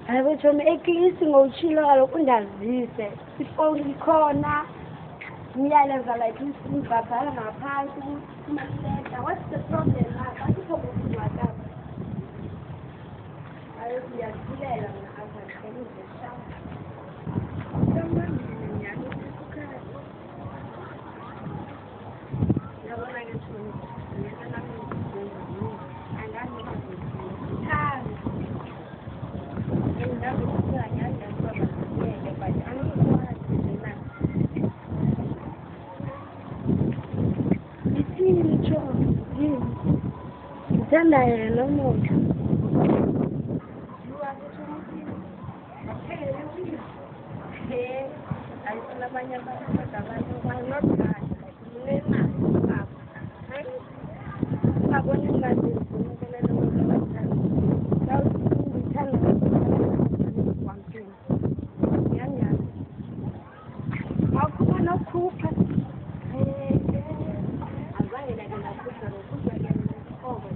Hayibo Thomi ekisi ngochilo kaloku undazise ifoni ikhona ngiyaleza like ngibhabhala ngaphansi kumaleta. What's the problem lapha? Akukho kuthwaka. Ayo ngiyathulela mina azakhe ngizeshaya. Tanda yena umuntu. Ayisona abanye abantu abanye bangathanda kunena baba. Babona ngathi ngibona lo muntu bathanda. Ngithanda kwamthini. Yanyana. Akuba nokhupha. Azange la nakhupha nokhupha ke over.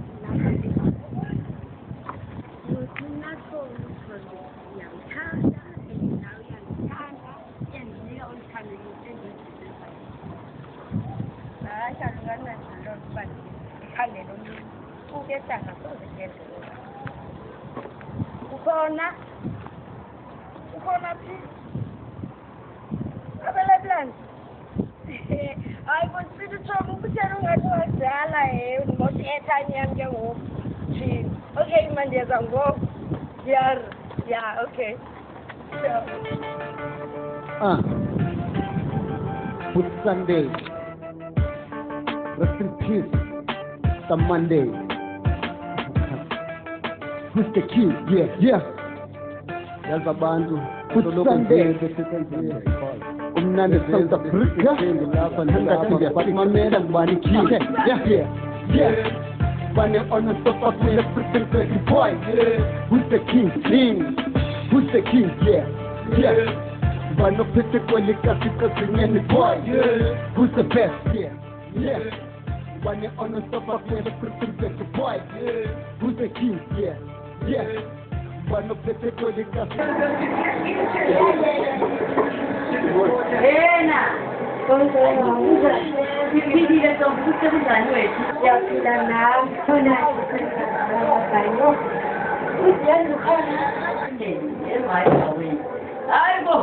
Ukona phi? Abeleblan. Hayi bonsithi Thomi ukuthela ungathi wadala ngothi airtime yami ke ngoku. Okay manje yaza ngoku. Yeah, okay. Good Sunday. Rest in peace. Some Monday. Who's the king? Yeah. Yaza bantu. Good Sunday. Umnandi South Africa. Ngapha but mamela ngubani king. Yeah. Bunny on the top of the freaking crazy boy. Who's the king? Who's the king? Yeah. Bunny pete kweli kasi nyeni boy. Who's the best? Yeah. Bunny on the top of the freaking crazy boy. Who's the king? Yeah. Bunny pete kweli kasi. Dipingi sono tutte usane Ya filana, ona bayo. Aibo,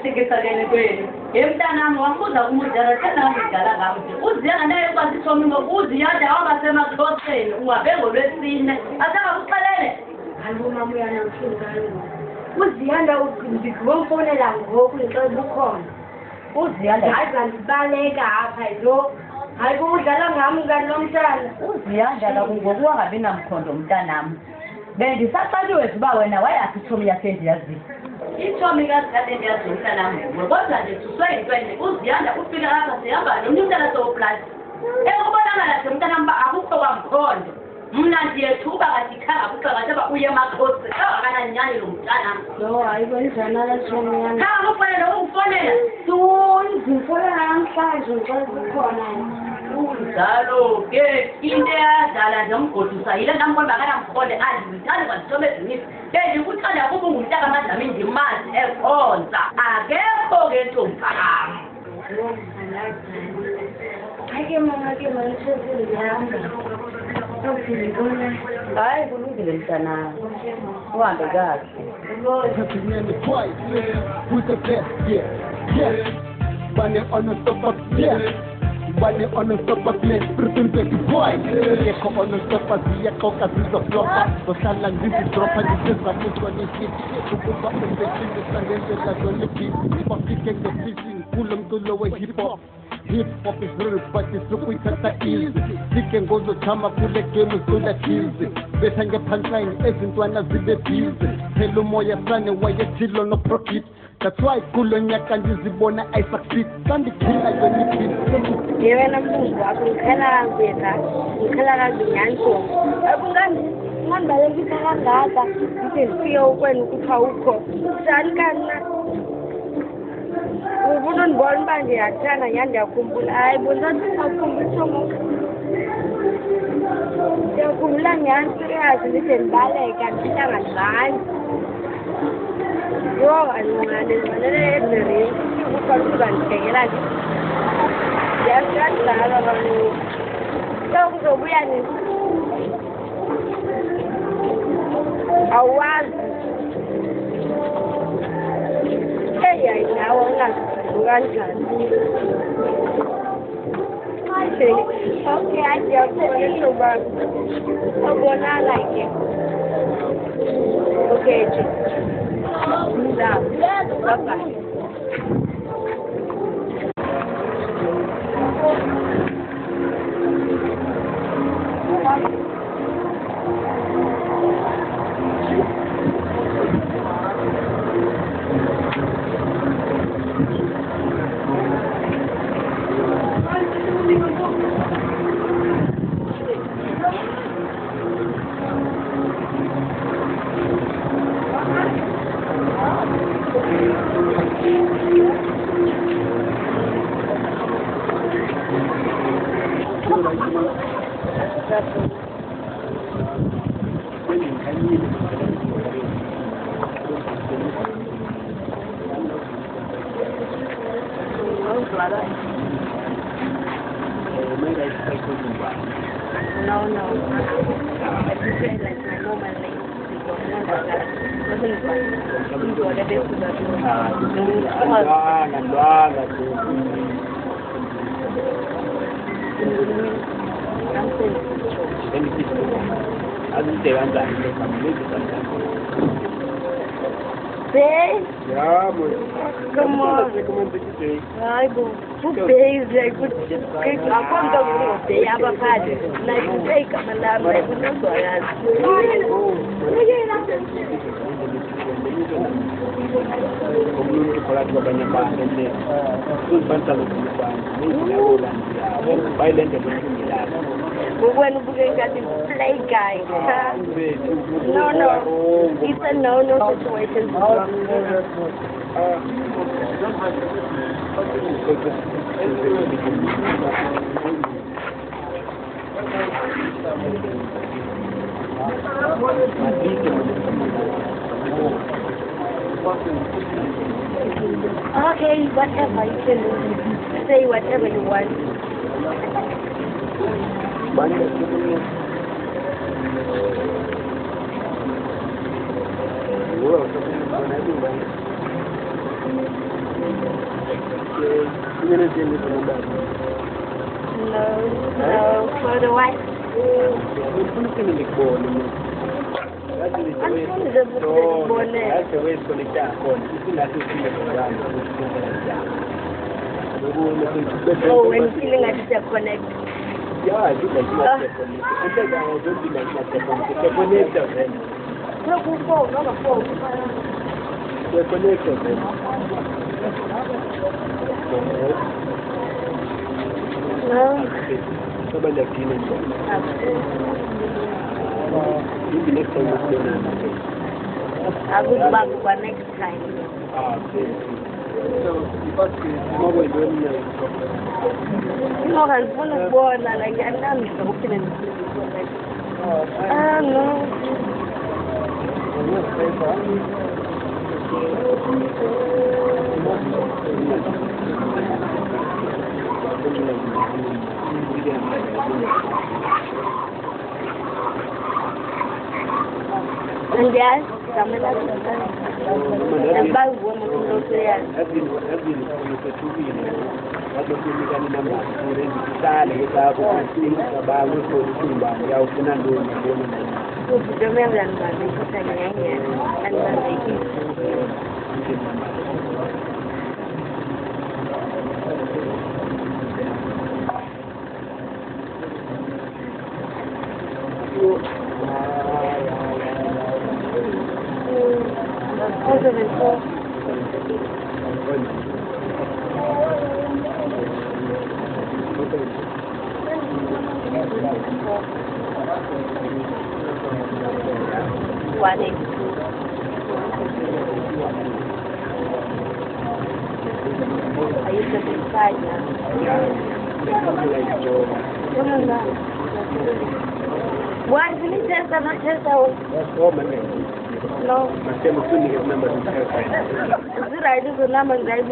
sike kweli. Emntana wambuza kumudala tena ngidala ngathi. Uziya naye kwathi Thomi ngokuziyada wabasema Xhoseni ungabhengo lwesine. Asakakuxelele. Hayibo mama yana uthini. Uziyanda ngikufonela ngoku ngicela ukhona. Uziyanda ayizandibaleka apha lo. Hayibo udlala ngami ngani lo mntana. Uziyanda ngoku wangabi namkhondo umntanami. Bendisaqaliwe ziba wena wayathi Thomi yasendiyazi. Ithomi kasikade ndiyazi umntanami. Kodwa nje tuswayintweni uziyanda ufika lapha sihamba nomntana soplus. Ekubonakala lathi umntanami ba akukho kwamkhondo. Mna ndiyethuba kathikanga kuqhathaba uye emakhosi. Akana nyani lo mntana. No, hayibo njana la Thomi yana. Cha ufanele ukufonela. Ngifonela namhlanje ngikhona. Njalo ke into yadala nje umgodusa yile nambona bakanamkhonde andithanda kwazithome ezinisi. Bendikuthanda kuba ungumntaka amadlami ndimazi ekhonza. Akekho ke ntombakami. Ake mama ngisefundiyami. Hayi kulungile mntana. Uhambe kahle. Who's the best? Yeah. Bunny on the top of Wale on stopper play, prison baby boy. Yeko on stopper, ziyakoka zizoflopa. Zohlala ngizidropa ngizizwa mutshwane hit. Ukuba umbekile sangenzela zone beat. Bafike nge-fishing kulo mculo we-hip hop. Hip hop is real, but it's ukuyithatha easy. Sike ngozojama kule game uzula cheesy. Betha nge-punchline ezintwana zibe busy. Phela umoya sane wayethilo no profit. That's why kulo nyaka ngizibona I succeed. Sandikhila yona iphini. Yewe namlungu wakho ngikhala ngibetha, ngikhala kanzinyanto. Ngambale ngitha kangaka, ngithi ngifike ukwena ukuthi awukho. Njani kana? Ubona ndibona uba ndiyathanda nyani ndiyakhumbula. Hayi bona ndingakhumbula uThomo. Ndiyakhumbula nyani serious ndide ndibaleka ndihlanga ndibani. Yho kancane ndibalele eDerini ukufana uzandithengela nje. Ndiyakudala kaloku. Kuzobuya nini? Awazi. Hey nawe ungazikanjani? Okay, I abonana ke. Okay, bye-bye. No. I prefer like my normal life. Yeah, come on. I go 2 days. I could just take a couple of days. I have a party. Like you take a lamb. I could not go when we get the play guy. No. It's a no situation. Okay, whatever you can say, whatever you want. No, for the wife. Oh, when you're feeling like you're connected. Yeah, I do like that. I don't do like that. They're connected. They're connected. No. Somebody like feeling maybe next time we'll play. I will back one next time. Okay. So, because tomorrow is when no, I'm going to go and like I'm not opening. No. And yes, I'm not the bag woman. wazokunikana namali kure ndisale ngesabo singabantu sokuthimba ngiyawufuna ntoni ngibona nani kuzomenza ngibazekisa ngiyangena anibazekisa Why did you test that? Not test out. No. Is it right? Is the number right?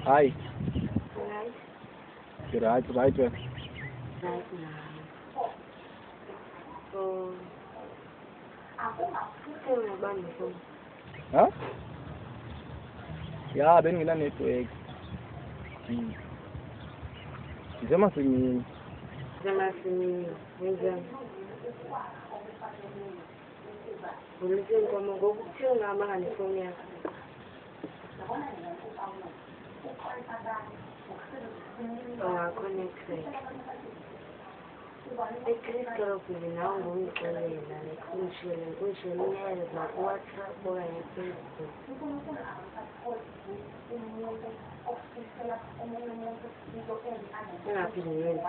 Hi. You're right, right. Right now. So, Huh? Yeah, then we'll network. Sema sini. Ulizeni kwa Mungu kuchunga ama hanifomia. Connected. The crystal of the now going to live and cushion years of WhatsApp or Facebook. Happy New Year,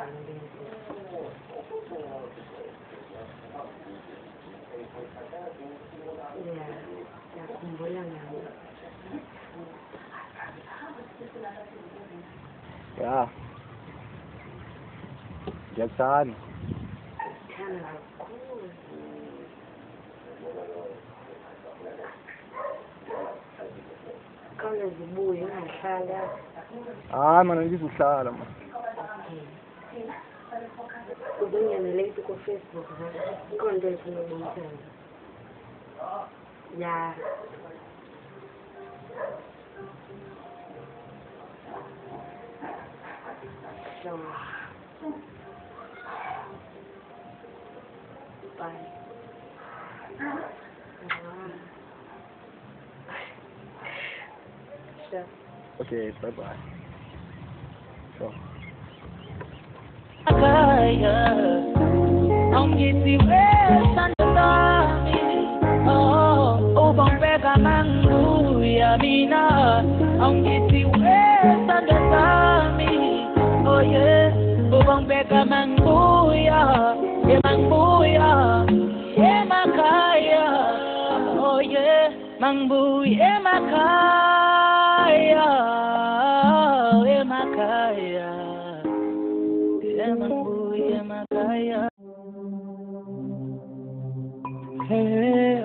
Yeah. Get on. Ah, man, this is sad, man. Facebook, yeah. So, bye. Sure. Okay, bye-bye. So. Oh yeah, ubang beka mangbuya, mangbuya, makaya. Oh yeah, mangbuya, makaya, makaya, mangbuya, makaya. Hey,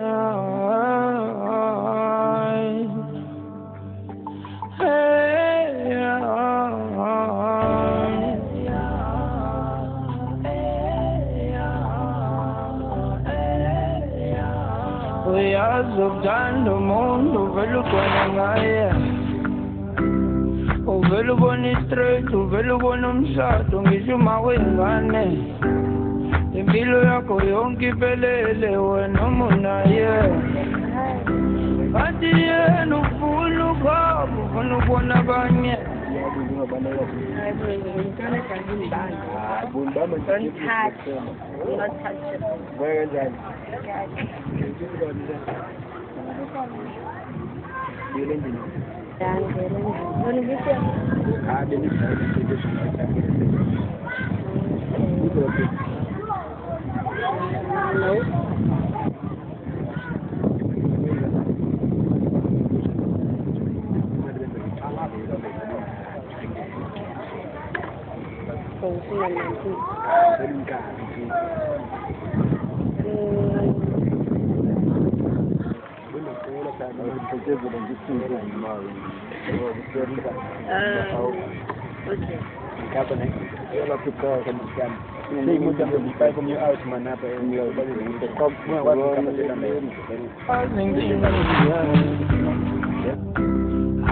Zogando mundo velo kwa ngaya ovelo boni straight ovelo bono mshato ngishuma wengane impilo yakho yonke iphelele wena munaye bathi yena ufuna ukhamba ufuna ukubona abanye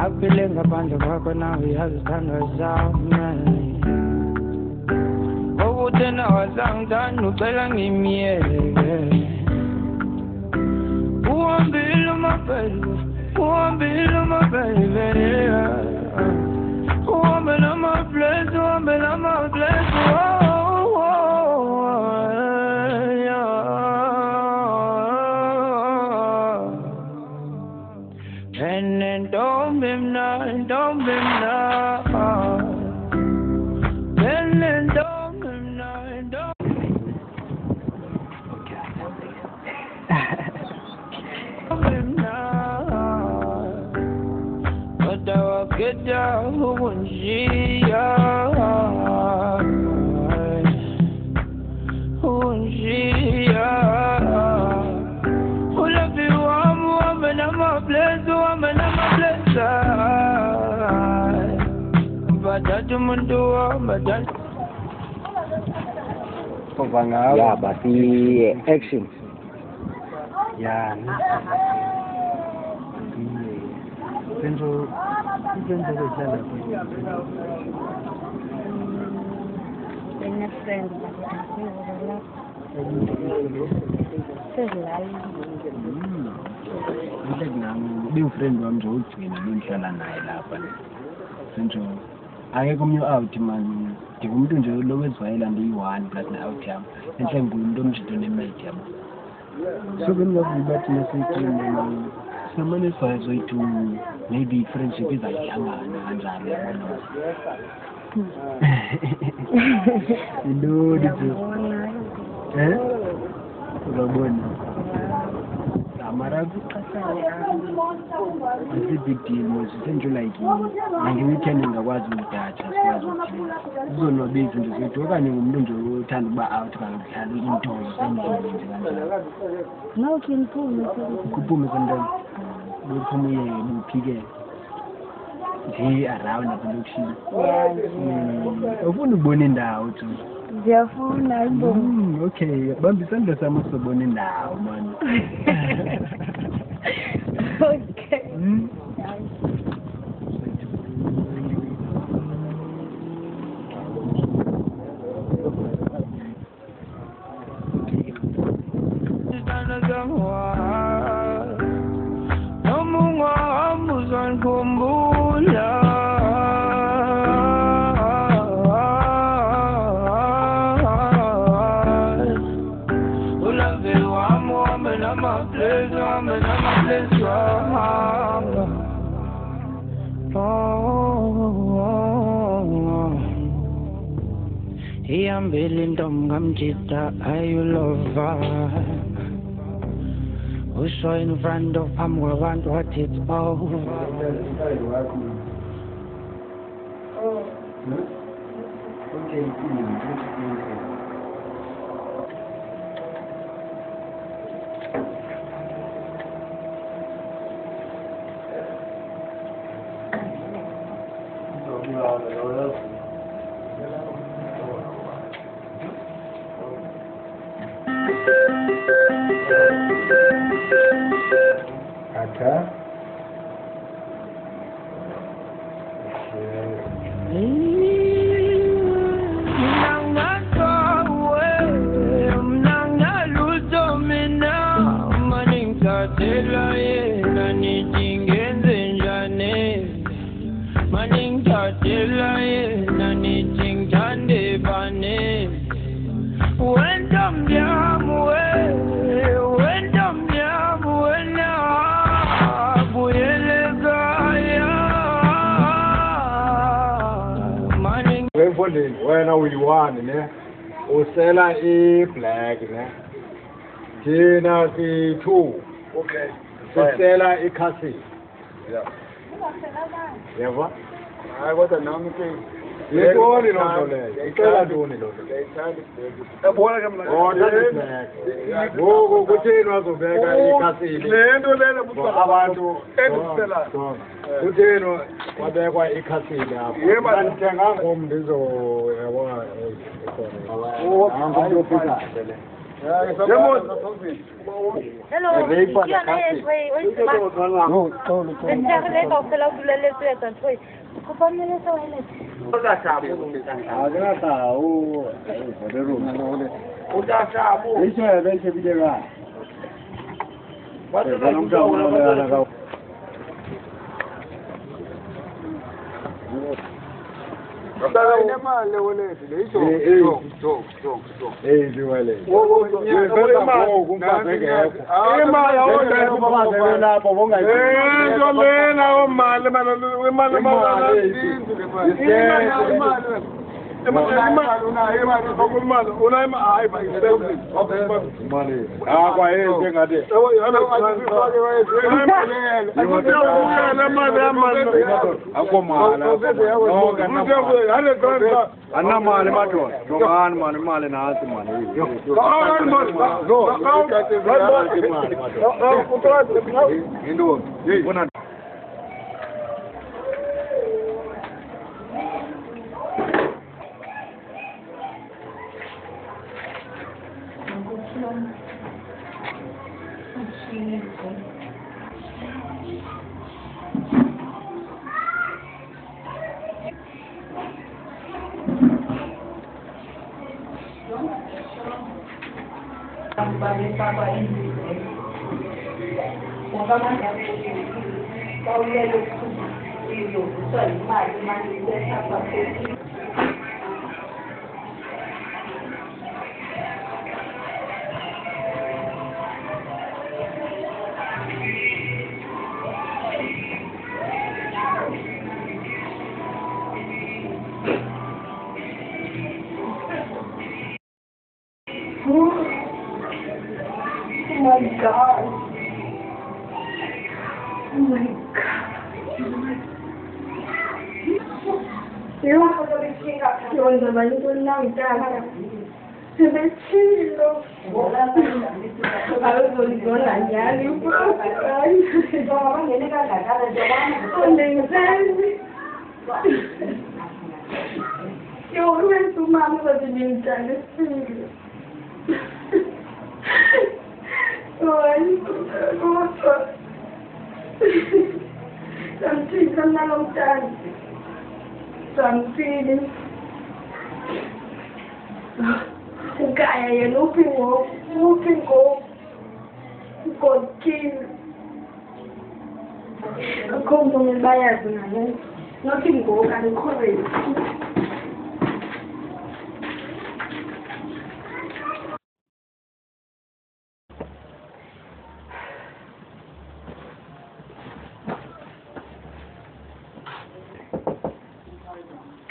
Apile ngaphandle kwakho nawe yazithanda zami okutena wazangithanda ucela ngimyeke uhambile umabhele uhambile amabless and then don't be mad, and don't be mad. And then don't be mad, and don't. Don't be mad. But I will get down when she Yeah, but the action. Yeah. Central friend wami nje ugcina bengihlala naye lapha Central akekho omnye out man ngingumuntu nje lokwezwayela ndiyi-1 plus ne-out yami enhle ngumuntu omjito nemate yabo so bengavuyi bathi naseyitini samane sizoyithi maybe i-friendship izayihlangana kanjalo yabona yintoni nje uzabona mara it's a big deal mos senje like nge-weekend ngakwazi ukudatsha sikwazi ukuthi uzonwabisa nje zethu okanye ngumuntu nje othanda ukuba out kanti uhlala intozo sendlini nje kanjalo kuphume sentoni buphume buphike nje around apha elokishini ufuna ukubona indawo tu ndiyafuna okay bamba isandla sami usizobona indawo mani okay ihambile intombi kamjida ayulova usho in front of phambi kwabantu wathi it's over wena uyi-1 ne usela i-black ne thina si-2 okay sisela ikhasi yeva hayi kodwa nami ke yintoni loo nto leyo icela ntoni loo nto ngoku kutheni wazobeka ikhasini le nto lena abantu endiselayo kutheni wabekwa ikhasini apho andithenga ngom ndizoyabona imali welethu leyiso imali anamali madoda dongani mani imali nasi mani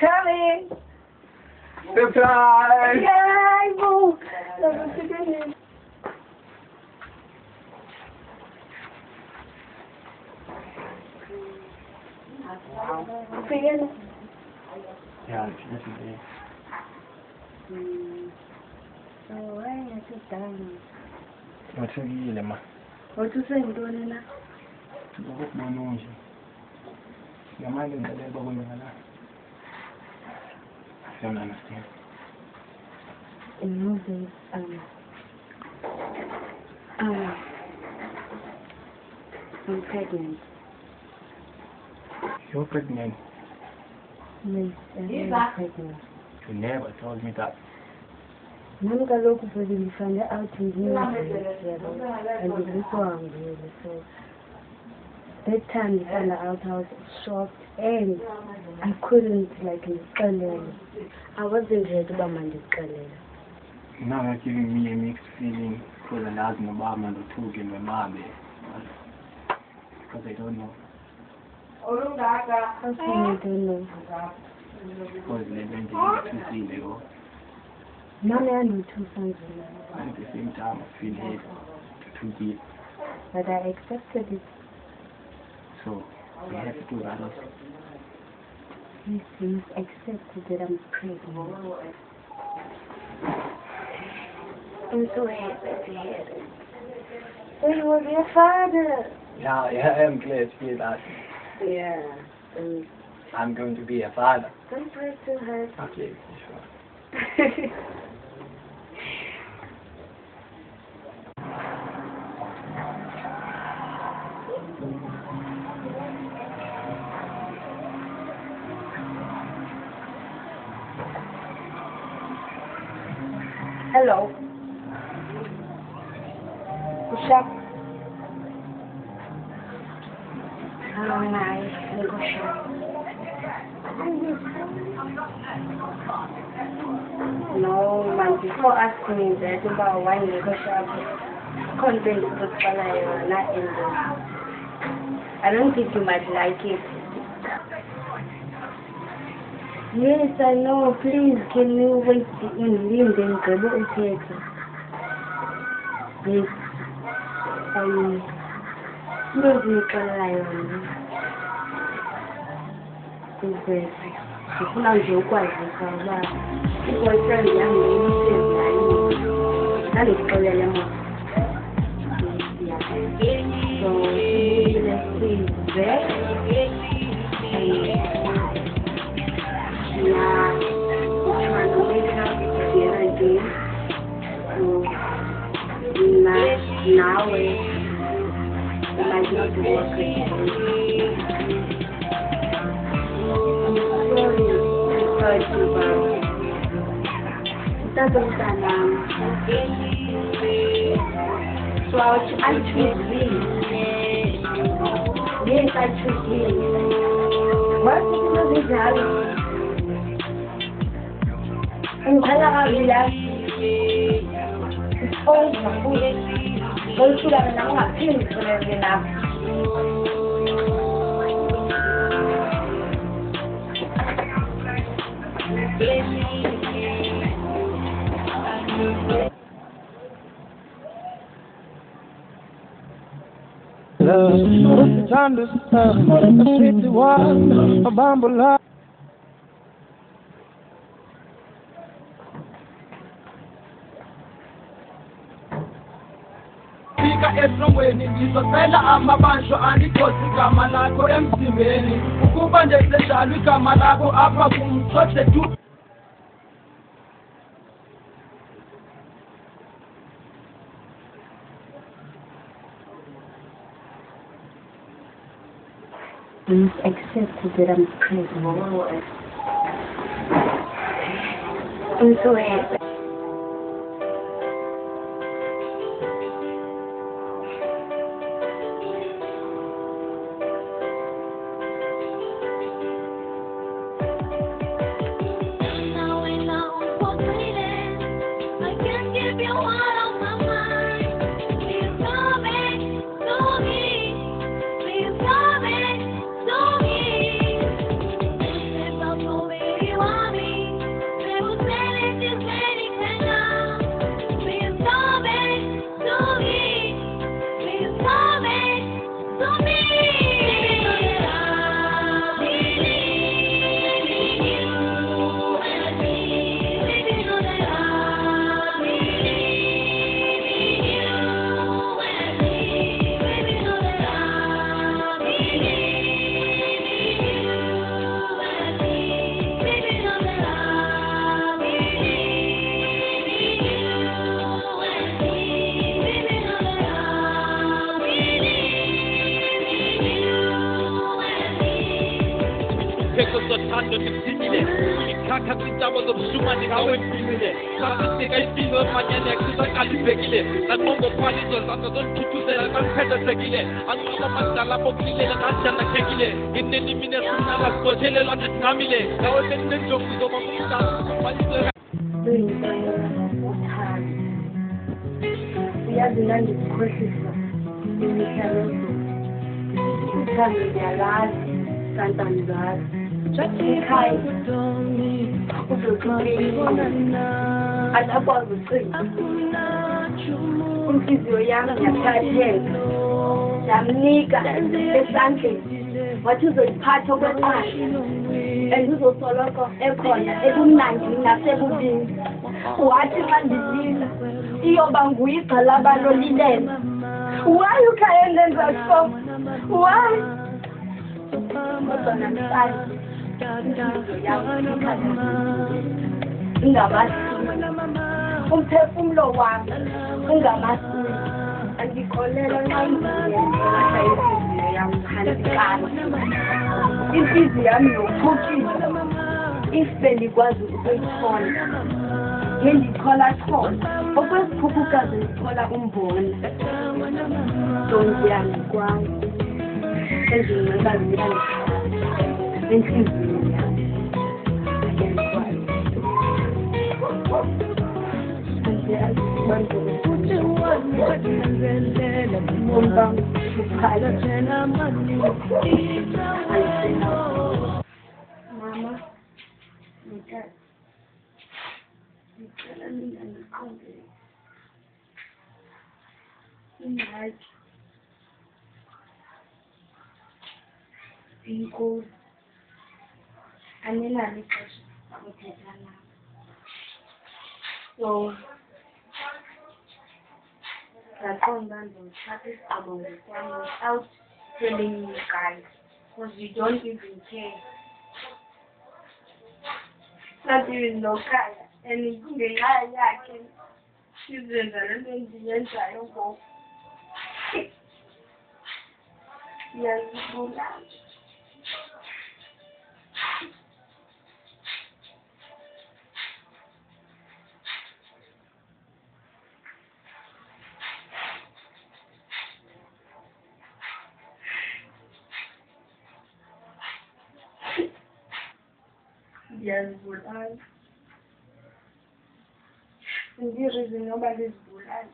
Coming! Surprise! Yay! Boo! Yeah, this is it. So why are you down? Wathukile ma. What you say, Donina? Ngokubona nje. Ngamanye ngicela bakwenza la. I don't understand. In Moses, I'm pregnant. You're pregnant. Yes, I'm pregnant. You never told me that. Nami kaloku vele ngifande out ngiyabo and ngiziswanga vele so that time I found out I was shocked and I couldn't like ngixelele. I wasn't ready uba mandixelele. Now you're giving me a mixed feeling because I'm asking about my talk and my mom because I don't know. How come you don't know? Because they went to see they go. Mommy, I know 2 sons. At the same time, I feel hate to 2 kids. But I accepted it. So we have to do that also. Yes, you accepted that I'm pregnant. I'm so happy to hear it. So you will be a father. Yeah, I am glad to hear that. Yeah. I'm going to be a father. Don't pray too hard. Okay, sure. Hello. Push up. How nice. Go shop. No, man, before asking me that about why you go shop, content to follow you, not in this. I don't think you might like it. Yes, I know. Please, can you wait in Lim then go to theater? Yes. Music online. Ngifuna nje ukwazisa uba i-boyfriend yami ngiyimsezi yayo nandikuxelele ma so size trying to make up the idea. Now So I choose him. Yes, I choose him. What is this house? And I realize it's all my food. Go to that and I'm not paying for them enough. Esongweni ngizocela amabanjwa andikhosi igama lakho emzimbeni ukuba nje senjalo igama lakho apha kumxoxe tu. Please accept that I'm crazy. I'm so happy. Thando ngimthimile ngikhakha kwintamo zobushumane ngawe empilile sakusika impilo manyene yakusaqalibhekile naqongophana izozando zondithuthuzela kangiphethethekile anqaba amadala bokulilela kanjanakhekile nginelimine sinala sibothelelwa nesingamile ngawe seninenjoku zoba ngumdala uyazi ngangikukhohlisa imihla yonke uthando ngiyalazi santandazali ekhaya uzoqhubeka atakwazi ucinga inhliziyo yami ngiyathathela yamnika esandleni wathi uzoyiphatha okweqasha and uzosoloko ekhona ebumnandini nasebubini wathi xa ndilila iyoba nguyigxa labalolilela why ukhaya ndenza so why kodwa namhlanje ingamasini umphefumulo wami ungamasini angikholelwa nxa ngiyenza inhliziyo yami ihansikana inhliziyo yami yophukile if bendikwazi ukuyithola ngengikhola khona okwesikhukhukazi ngithola umbona ntombi yami kwami ezinqekazi yami enhliziyo yami Mama, ngicela mina ngiqonde ingxaki inkulu anginalo ixesha lokuthetha nawe so ngaqonda ndizothatha isigqibo ngokwami without telling you guys because you don't even care. Not even lokhaya and kungenxa yakhe izenza lento endiyenzayo ngoku Siyazibulala. Ngiyazibulala. And the reason nobody's bulala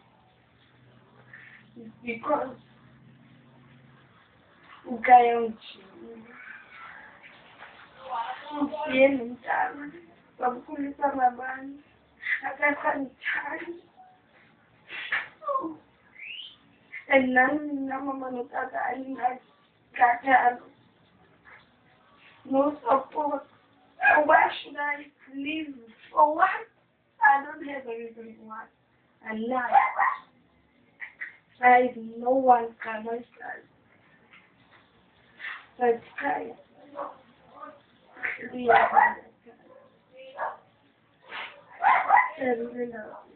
is because ukhaya ungijiyile. Usiye nomntana, wamkhulisa ngabanye, akasangithandi. And nami mina mama notata angingathanda. No support. So why should I leave? For what? I don't have a reason why. And now, I have no one by my side. But Kaya, we are I really love you.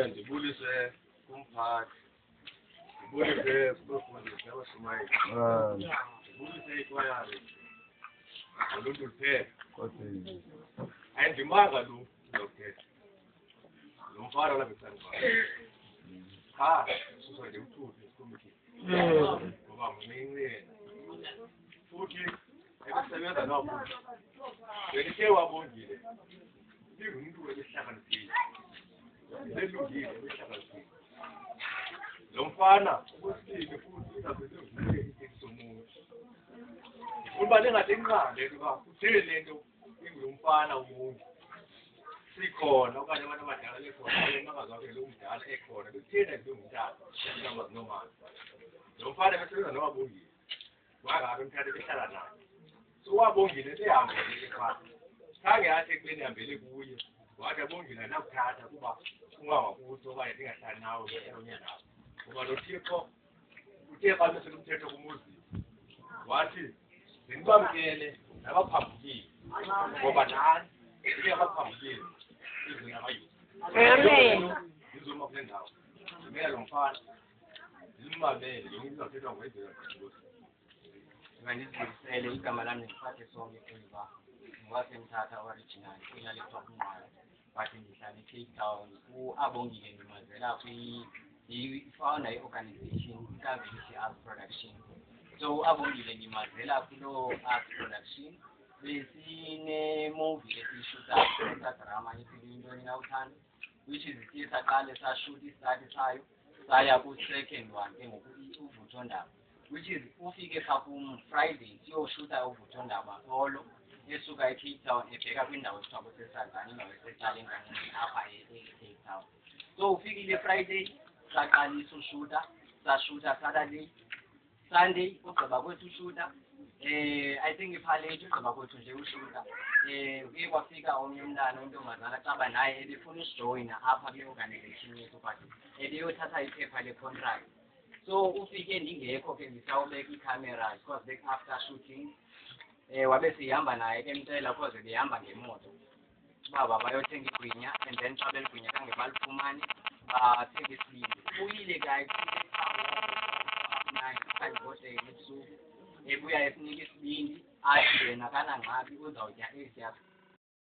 Ndibulise kumphathi, ndibulise kubafundisi abashumayeli, ndibulise ikwayari, noluntu luphela. Ayindimanga lo uzawuthetha, lo mfana lapha ecan'kwakhe. Cha, ususa nje uthuthe esikomithini, ngoba mncinci yena. Futhi ekusebenza nabo, benithe wabongile, ingumuntu ebehlakaniphile. Lelungile ebehlakaniphile. Lo mfana usile futhi uzabese uvule izinto zomuntu. Kuba lengathi enqande ukuba uthele lento ingumfana umuntu. Sikhona okanye abantu abadala lekhona lencakazayo lo mdala ekhona bekuthena nje umntana noma normal. Lo mfana esebenza nowabongile. wangabe mthathe behlala naye so wabongile sehambele ekhaya khange athi ekubeni hambele kuye wathi abongile nakuthatha kuba ungawakuthi okanye ndingahlali nawe ngelonye nawo ngoba lo Thixo uthe qalisela umthetho kumuzi wathi zinibamkele nabaphambukile ngoba nani uye abaphambukile izinga abayini izuma kule ndawo imele lo mfana zimamele yonke into athethwa ngoyenzeka ngandizibuyisele igama lami ngiphathe sonke kuba ngwasemthatha original kuyalethwa kumqala bathi ngihlala eCape Town uAbongile ndimazela i-founder ye-organization ikaVC Art Production so uAbongile ndimazela kulo art production besine-movie esiyishuta drama esiluyintoni na uthando which is siye saqale sashuta isitati sayo saya ku-second one ke ngoku uvuthondaba which is ufike Friday siyoshuta uvuthondaba olo esuka eCape Town ebheka kwindawo ekuthiwa kusesazana indawo esecaleni kancinci apha eCape Town so ufikile Friday saqalisa ushuta sashuta Saturday Sunday ugqiba kwethu ushuta I think iphaleti ugqiba kwethu nje ushuta uye kwafika omnye umntana ontombazana caba naye ebefuna usijoyina apha kule organization yethu but ebeyothatha iphepha le-contract so ufike ndingekho ke ngisawubeka icamera because after shooting wabe sihamba naye ke mtela because behamba ngemoto baba bayothenga igwinya and then xa beligwinya kange balifumane bathenge isibindi uyile kayi ebuya esinika isibindi athi yena kanangxaki uzawutya esiya